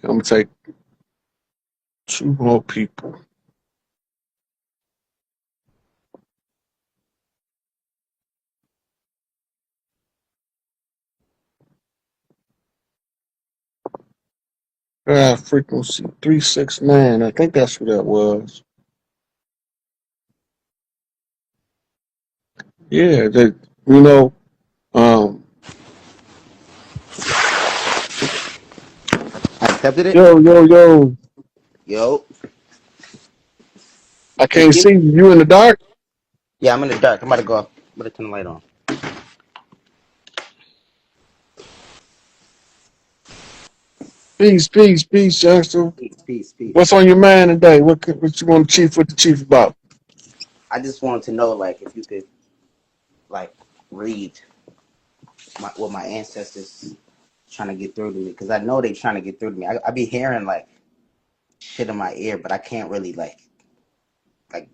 Speaker 1: I'm gonna take 2 more people. Frequency 369. I think that's what that was. Yeah, that you know. Um,
Speaker 2: I accepted it.
Speaker 1: yo.
Speaker 2: Yo,
Speaker 1: I
Speaker 2: you
Speaker 1: can't
Speaker 2: see
Speaker 1: see
Speaker 2: me?
Speaker 1: you. You in the dark.
Speaker 2: Yeah, I'm in the dark. I'm about to go. I'm about to turn the light on.
Speaker 1: Peace, youngster.
Speaker 2: Peace, peace, peace.
Speaker 1: What's on your mind today? What you want to chief with the chief about?
Speaker 2: I just wanted to know, like, if you could, like, read what my ancestors trying to get through to me, because I know they trying to get through to me. I be hearing like shit in my ear, but I can't really like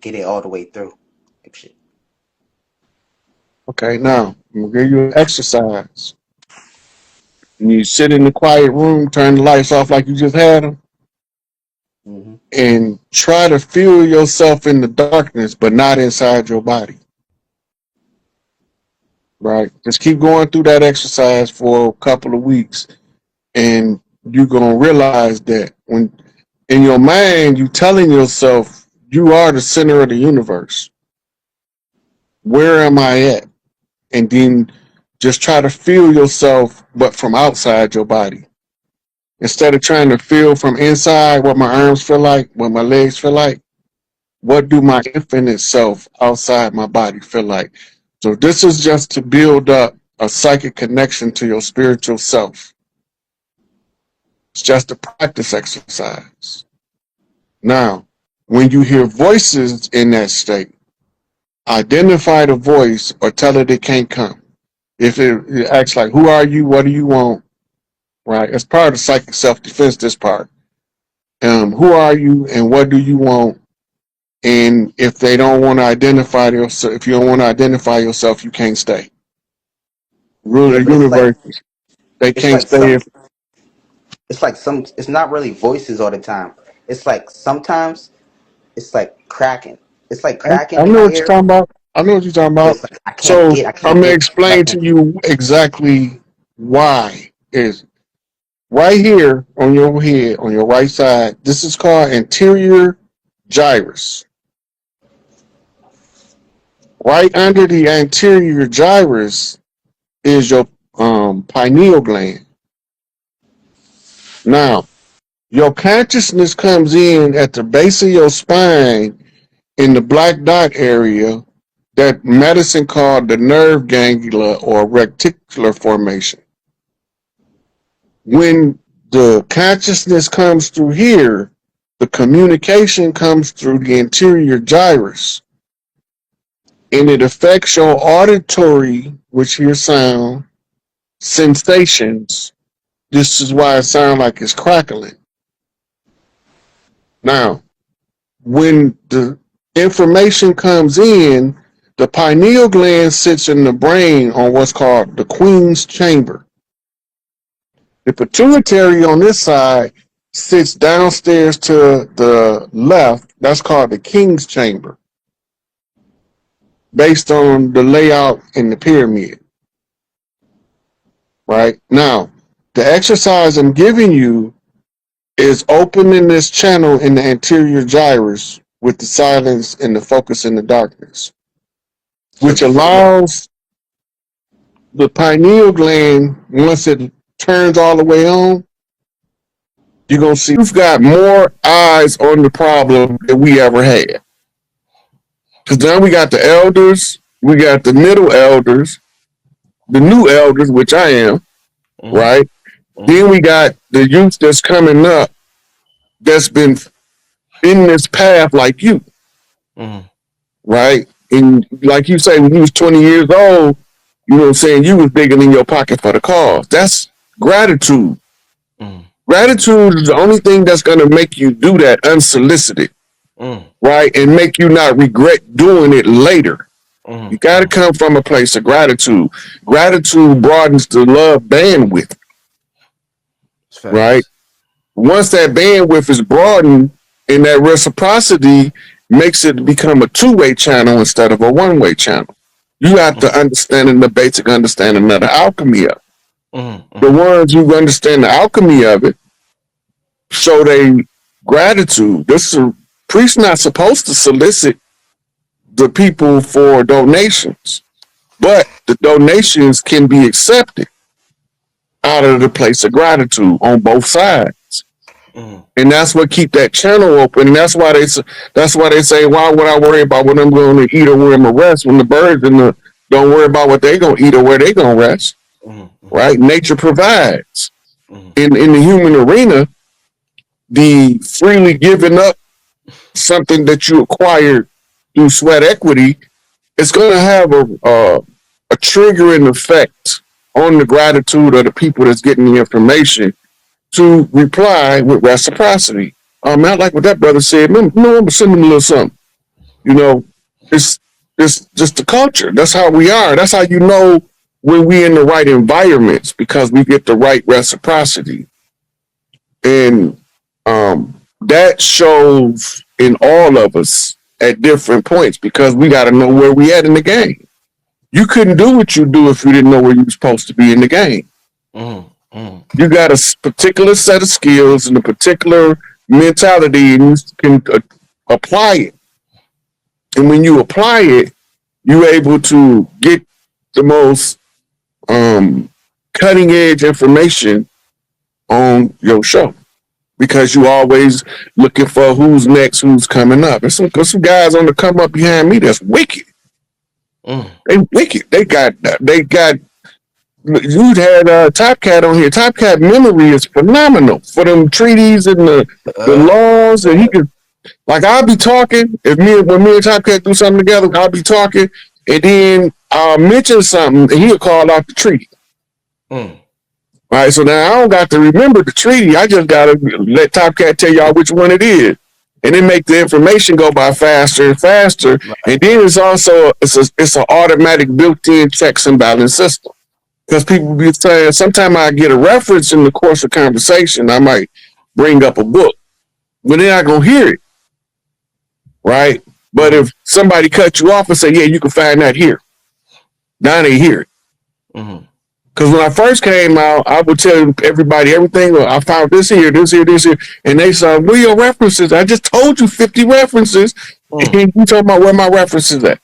Speaker 2: get it all the way through. Like, shit.
Speaker 1: Okay, now I'm gonna give you an exercise. And you sit in the quiet room, turn the lights off like you just had them,
Speaker 2: Mm-hmm.
Speaker 1: and try to feel yourself in the darkness, but not inside your body. Right? Just keep going through that exercise for a couple of weeks, and you're gonna realize that when in your mind you telling yourself you are the center of the universe. Where am I at? And then just try to feel yourself, but from outside your body. Instead of trying to feel from inside what my arms feel like, what my legs feel like, what do my infinite self outside my body feel like? So this is just to build up a psychic connection to your spiritual self. It's just a practice exercise. Now, when you hear voices in that state, identify the voice or tell it it can't come. If it acts like, who are you? What do you want? Right? It's part of psychic self-defense, this part. Who are you and what do you want? And if they don't want to identify yourself, if you don't want to identify yourself, you can't stay. Rule
Speaker 2: Yeah,
Speaker 1: of the
Speaker 2: but
Speaker 1: universe, they
Speaker 2: it's
Speaker 1: can't
Speaker 2: like
Speaker 1: stay
Speaker 2: some
Speaker 1: if
Speaker 2: it's like some it's not really voices all the time. It's like sometimes it's like cracking. It's like
Speaker 1: I
Speaker 2: cracking in
Speaker 1: know
Speaker 2: my
Speaker 1: what you're
Speaker 2: ear,
Speaker 1: talking about. I know what you're talking
Speaker 2: but
Speaker 1: about.
Speaker 2: it's like
Speaker 1: So
Speaker 2: I
Speaker 1: I'm
Speaker 2: can't
Speaker 1: gonna
Speaker 2: get
Speaker 1: explain to
Speaker 2: nothing.
Speaker 1: you exactly why is right here on your head, on your right side. This is called anterior gyrus. Right under the anterior gyrus is your pineal gland. Now, your consciousness comes in at the base of your spine in the black dot area that medicine called the nerve ganglia or reticular formation. When the consciousness comes through here, the communication comes through the anterior gyrus, and it affects your auditory, which hears sound, sensations. This is why it sounds like it's crackling. Now, when the information comes in, the pineal gland sits in the brain on what's called the Queen's chamber. The pituitary on this side sits downstairs to the left. That's called the King's chamber, based on the layout in the pyramid. Right? Now, the exercise I'm giving you is opening this channel in the anterior gyrus with the silence and the focus in the darkness, which allows the pineal gland, once it turns all the way on, you're going to see you've got more eyes on the problem than we ever had. Because now we got the elders, we got the middle elders, the new elders, which I am, right? Then we got the youth that's coming up that's been in this path like you, right? And like you say, when you was 20 years old, you know what I'm saying, you was digging in your pocket for the cause. That's gratitude. Gratitude is the only thing that's going to make you do that unsolicited, right? And make you not regret doing it later. You got to come from a place of gratitude. Gratitude broadens the love bandwidth, right? Once that bandwidth is broadened and that reciprocity makes it become a two-way channel instead of a one-way channel. You have to understand the basic understanding of the alchemy of it. The ones who understand the alchemy of it show their gratitude. This is a priest not supposed to solicit the people for donations, but the donations can be accepted out of the place of gratitude on both sides. And that's what keep that channel open. And that's why they say, why would I worry about what I'm going to eat or where I'm going to rest when the birds don't worry about what they're going to eat or where they're going to rest, right? Nature provides. In the human arena, the freely giving up something that you acquired through sweat equity is going to have a triggering effect on the gratitude of the people that's getting the information to reply with reciprocity. I like what that brother said. No, I'm gonna send him a little something. You know, it's just the culture. That's how we are. That's how you know when we in the right environments, because we get the right reciprocity. And that shows in all of us at different points, because we got to know where we at in the game. You couldn't do what you do if you didn't know where you were supposed to be in the game. You got a particular set of skills and a particular mentality, and you can apply it. And when you apply it, you're able to get the most cutting edge information on your show, because you always looking for who's next, who's coming up. There's some guys on the come up behind me that's wicked. They wicked. They got. You had Top Cat on here. Top Cat memory is phenomenal for them treaties and the laws, and he could, like, I'll be talking when me and Top Cat do something together. I'll be talking, and then I'll mention something, and he'll call out the treaty. Right, so now I don't got to remember the treaty. I just got to let Top Cat tell y'all which one it is, and then make the information go by faster and faster. Right. And then it's also it's an automatic built-in checks and balance system. Because people be saying, sometimes I get a reference in the course of conversation, I might bring up a book, but they're not going to hear it, right? But if somebody cut you off and say, yeah, you can find that here, now they hear it. Because when I first came out, I would tell everybody everything. I found this here, this here, this here. And they said, where are your references? I just told you 50 references. And you talking about where my references at.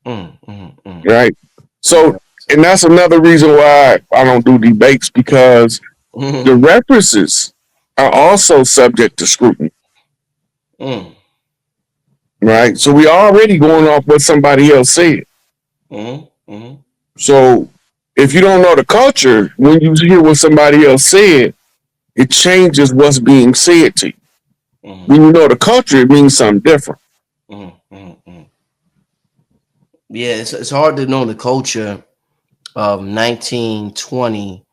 Speaker 1: Right? So, and that's another reason why I don't do debates, because the references are also subject to scrutiny. right? So we already going off what somebody else said. So if you don't know the culture, when you hear what somebody else said, it changes what's being said to you. When you know the culture, it means something different.
Speaker 4: Yeah, it's hard to know the culture of 1920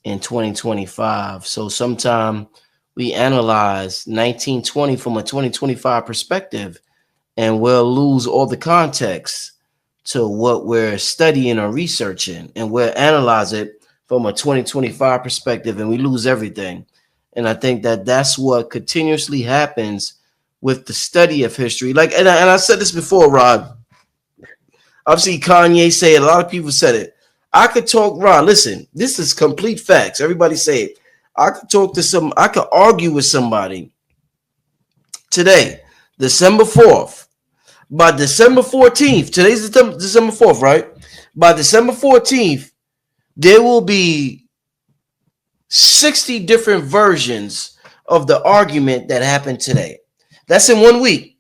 Speaker 4: and 2025. So sometimes we analyze 1920 from a 2025 perspective, and we'll lose all the context to what we're studying or researching, and we'll analyze it from a 2025 perspective, and we lose everything. And I think that that's what continuously happens with the study of history. Like, and I said this before, Rod. I've seen Kanye say it. A lot of people said it. I could talk, Rod. Listen, this is complete facts. Everybody say it. I could argue with somebody today, December 4th. By December 14th, today's December 4th, right? By December 14th, there will be 60 different versions of the argument that happened today. That's in 1 week.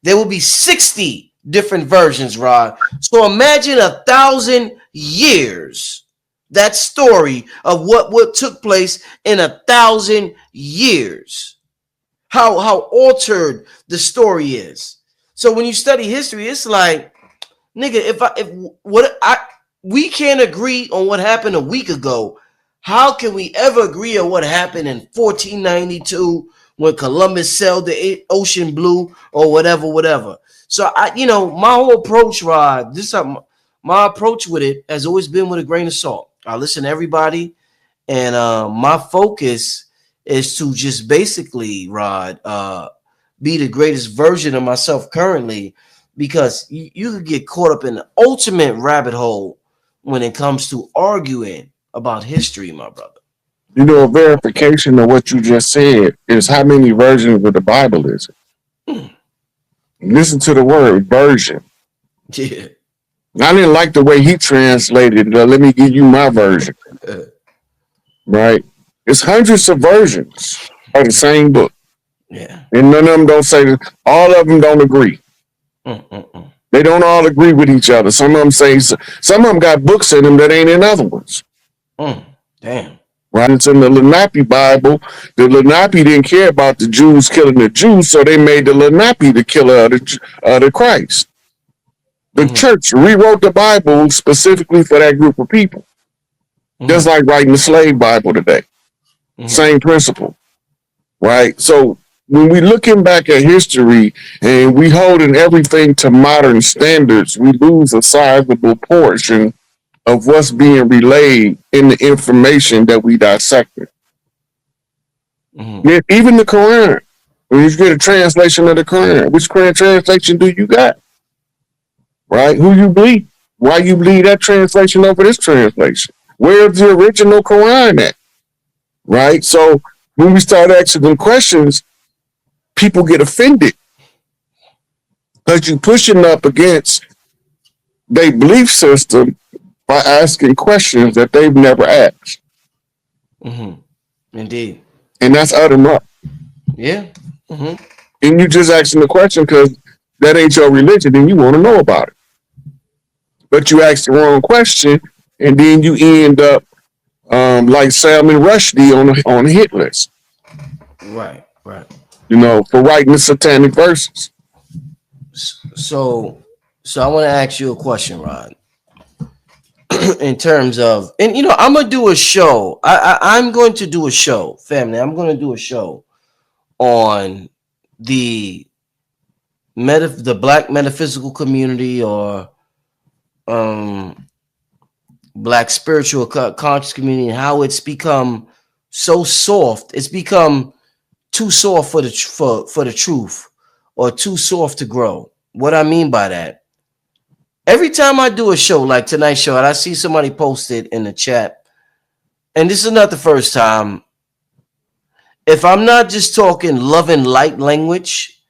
Speaker 4: There will be 60 different versions, Rod. So imagine 1,000 years. That story of what took place in 1,000 years. How altered the story is. So when you study history, it's like, nigga, we can't agree on what happened a week ago. How can we ever agree on what happened in 1492 when Columbus sailed the ocean blue or whatever? So my whole approach, Rod, my approach with it has always been with a grain of salt. I listen to everybody, and my focus is to just basically, Rod, be the greatest version of myself currently, because you could get caught up in the ultimate rabbit hole when it comes to arguing about history, my brother.
Speaker 1: You know, a verification of what you just said is how many versions of the Bible is it? Listen to the word version.
Speaker 4: Yeah.
Speaker 1: I didn't like the way he translated it. Let me give you my version. Right? It's hundreds of versions of the same book.
Speaker 4: Yeah.
Speaker 1: And none of them don't say that. All of them don't agree. They don't all agree with each other. Some of them say, some of them got books in them that ain't in other ones.
Speaker 4: Damn.
Speaker 1: Right? It's in the Lenape Bible. The Lenape didn't care about the Jews killing the Jews, so they made the Lenape the killer of the Christ. The church rewrote the Bible specifically for that group of people. Just like writing the slave Bible today. Same principle. Right? So when we looking back at history and we holding everything to modern standards, we lose a sizable portion of what's being relayed in the information that we dissected. Even the Quran. When you get a translation of the Quran, which Quran translation do you got? Right? Who you believe? Why you believe that translation over this translation? Where's the original Quran at? Right? So when we start asking them questions, people get offended because you're pushing up against their belief system by asking questions that they've never asked.
Speaker 4: Indeed.
Speaker 1: And that's utter up.
Speaker 4: Yeah.
Speaker 1: And you just asking the question because that ain't your religion and you want to know about it. But you ask the wrong question and then you end up like Salman Rushdie on a hit list.
Speaker 4: Right.
Speaker 1: You know, for writing the satanic verses.
Speaker 4: So I want to ask you a question, Rod. In terms of, and I'm gonna do a show. I'm going to do a show, family. I'm going to do a show on the Black metaphysical community, or Black spiritual conscious community, and how it's become so soft. It's become too soft for the truth, or too soft to grow. What I mean by that, every time I do a show like tonight's show, and I see somebody posted in the chat, and this is not the first time, if I'm not just talking love and light language,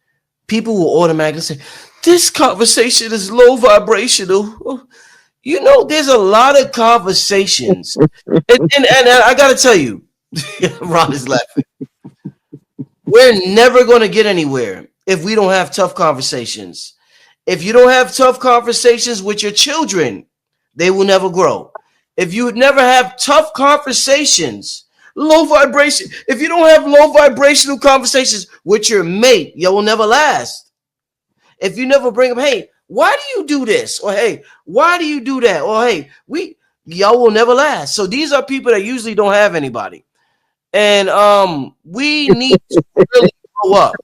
Speaker 4: people will automatically say, this conversation is low vibrational. There's a lot of conversations. and I got to tell you, Ron is laughing. We're never going to get anywhere if we don't have tough conversations. If you don't have tough conversations with your children, they will never grow. If you never have tough conversations, low vibration, if you don't have low vibrational conversations with your mate, you will never last. If you never bring up, hey, why do you do this? Or hey, why do you do that? Or hey, y'all will never last. So these are people that usually don't have anybody. And we need to really grow up.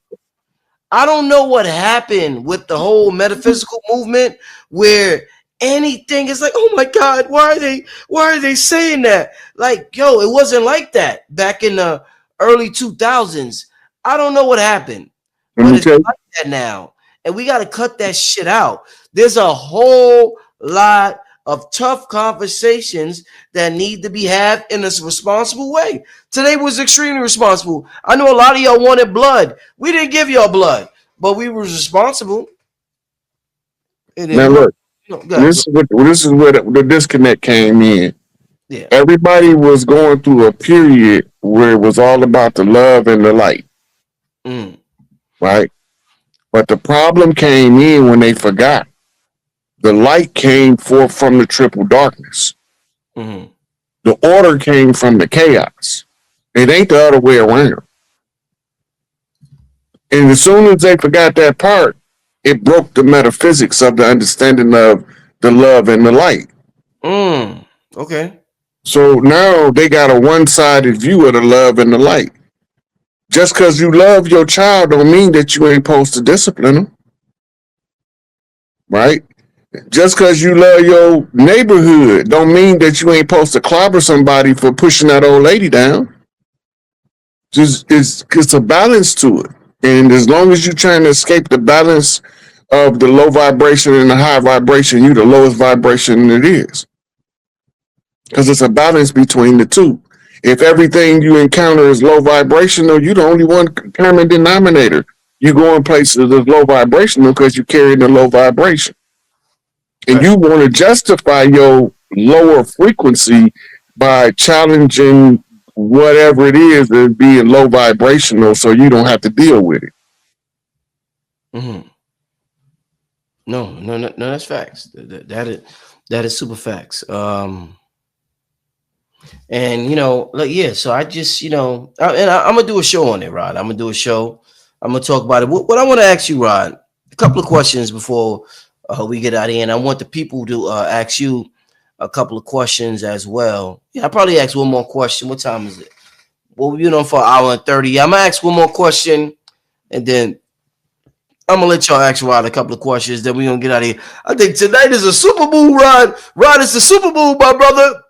Speaker 4: I don't know what happened with the whole metaphysical movement where anything is like, oh my God, why are they saying that? Like, yo, it wasn't like that back in the early 2000s. I don't know what happened, but it's like that now. And we got to cut that shit out. There's a whole lot of tough conversations that need to be had in a responsible way. Today was extremely responsible. I know a lot of y'all wanted blood. We didn't give y'all blood, but we was responsible.
Speaker 1: Now look, this is where the disconnect came in.
Speaker 4: Yeah.
Speaker 1: Everybody was going through a period where it was all about the love and the light. Right? But the problem came in when they forgot. The light came forth from the triple darkness.
Speaker 4: Mm-hmm.
Speaker 1: The order came from the chaos. It ain't the other way around. And as soon as they forgot that part, it broke the metaphysics of the understanding of the love and the light.
Speaker 4: Okay.
Speaker 1: So now they got a one-sided view of the love and the light. Just because you love your child don't mean that you ain't supposed to discipline them. Right? Just because you love your neighborhood don't mean that you ain't supposed to clobber somebody for pushing that old lady down. Just it's a balance to it. And as long as you're trying to escape the balance of the low vibration and the high vibration, you the lowest vibration it is. Because it's a balance between the two. If everything you encounter is low vibrational, you're the only one common denominator. You go in places that's low vibrational because you carry the low vibration. And you want to justify your lower frequency by challenging whatever it is as being low vibrational so you don't have to deal with it.
Speaker 4: Mm-hmm. No, that's facts. That is super facts. And so I just, I'm gonna do a show on it, Rod. I'm gonna do a show. I'm gonna talk about it. What I want to ask you, Rod, a couple of questions before we get out of here, and I want the people to ask you a couple of questions as well. Yeah, I'll probably ask one more question. What time is it? Well, we've been on for an hour and 30. I'm gonna ask one more question, and then I'm gonna let y'all ask Rod a couple of questions. Then we're gonna get out of here. I think tonight is a Super Bowl, Rod. Rod, it's the Super Bowl, my brother.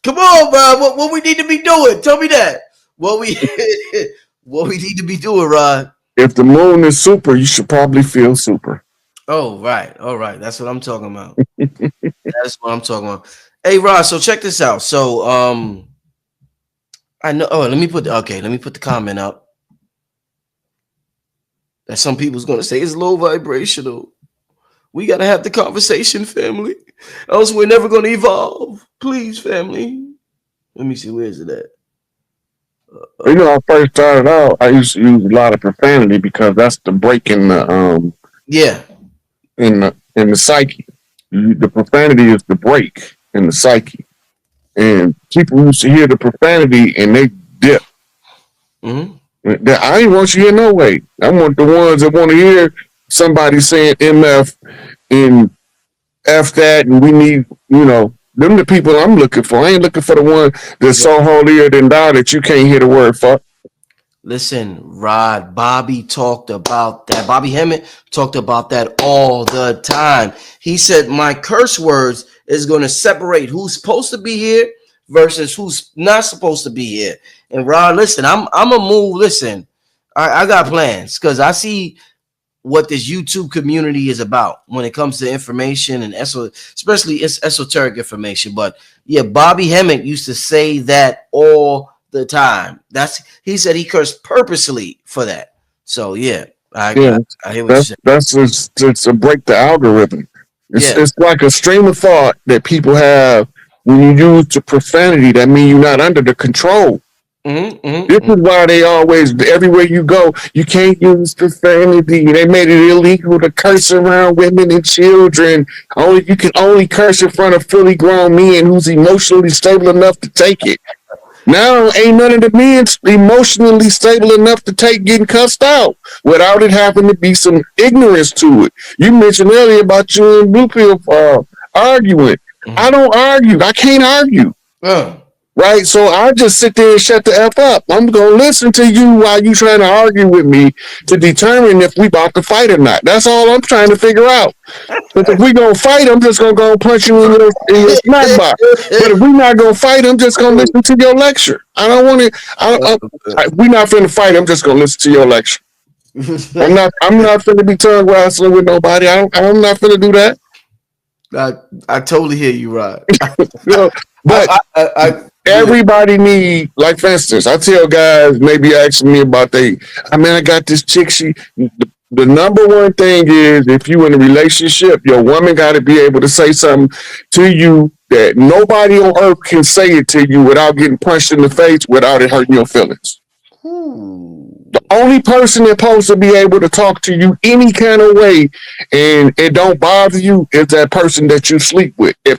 Speaker 4: Come on, Rod. What we need to be doing? Tell me that. What we need to be doing, Rod.
Speaker 1: If the moon is super, you should probably feel super.
Speaker 4: Oh, right. All right. That's what I'm talking about. That's what I'm talking about. Hey, Rod, so check this out. So I know let me put the comment up. That some people's gonna say it's low vibrational. We gotta have the conversation, family. Else we're never gonna evolve. Please, family. Let me see, where is it at?
Speaker 1: I first started out, I used to use a lot of profanity because that's the break in the in the psyche. The profanity is the break in the psyche, and people used to hear the profanity and they dip.
Speaker 4: Mm-hmm.
Speaker 1: I ain't want you here no way. I want the ones that want to hear somebody saying MF and F that, and we need, them the people I'm looking for. I ain't looking for the one that's so holier than thou that you can't hear the word fuck.
Speaker 4: Listen, Rod, Bobby talked about that. Bobby Hemmett talked about that all the time. He said my curse words is going to separate who's supposed to be here versus who's not supposed to be here. And Rod, listen, I'm a move. Listen, I got plans because I see what this YouTube community is about when it comes to information and especially esoteric information. But yeah, Bobby Hemmett used to say that all the time. He said he cursed purposely for that. So yeah, I hear what you're saying.
Speaker 1: That's just to break the algorithm. It's like a stream of thought that people have when you use the profanity. That means you're not under the control. This is why they always, everywhere you go, you can't use profanity. They made it illegal to curse around women and children. You can only curse in front of fully grown men who's emotionally stable enough to take it. Now ain't none of the men emotionally stable enough to take getting cussed out without it having to be some ignorance to it. You mentioned earlier about you and Blue Pill arguing. I don't argue. I can't argue. Right? So I just sit there and shut the F up. I'm going to listen to you while you trying to argue with me to determine if we about to fight or not. That's all I'm trying to figure out. But if we going to fight, I'm just going to go punch you in your smack box. But if we not going to fight, I'm just going to listen to your lecture. I don't want to, we not finna fight. I'm just going to listen to your lecture. I'm not finna be tongue wrestling with nobody. I'm not finna do that.
Speaker 4: I totally hear you, Rod.
Speaker 1: But everybody need, like for instance, I tell guys maybe asking me about I got this chick. The number one thing is if you in a relationship, your woman got to be able to say something to you that nobody on earth can say it to you without getting punched in the face, without it hurting your feelings. The only person that's supposed to be able to talk to you any kind of way and it don't bother you is that person that you sleep with. If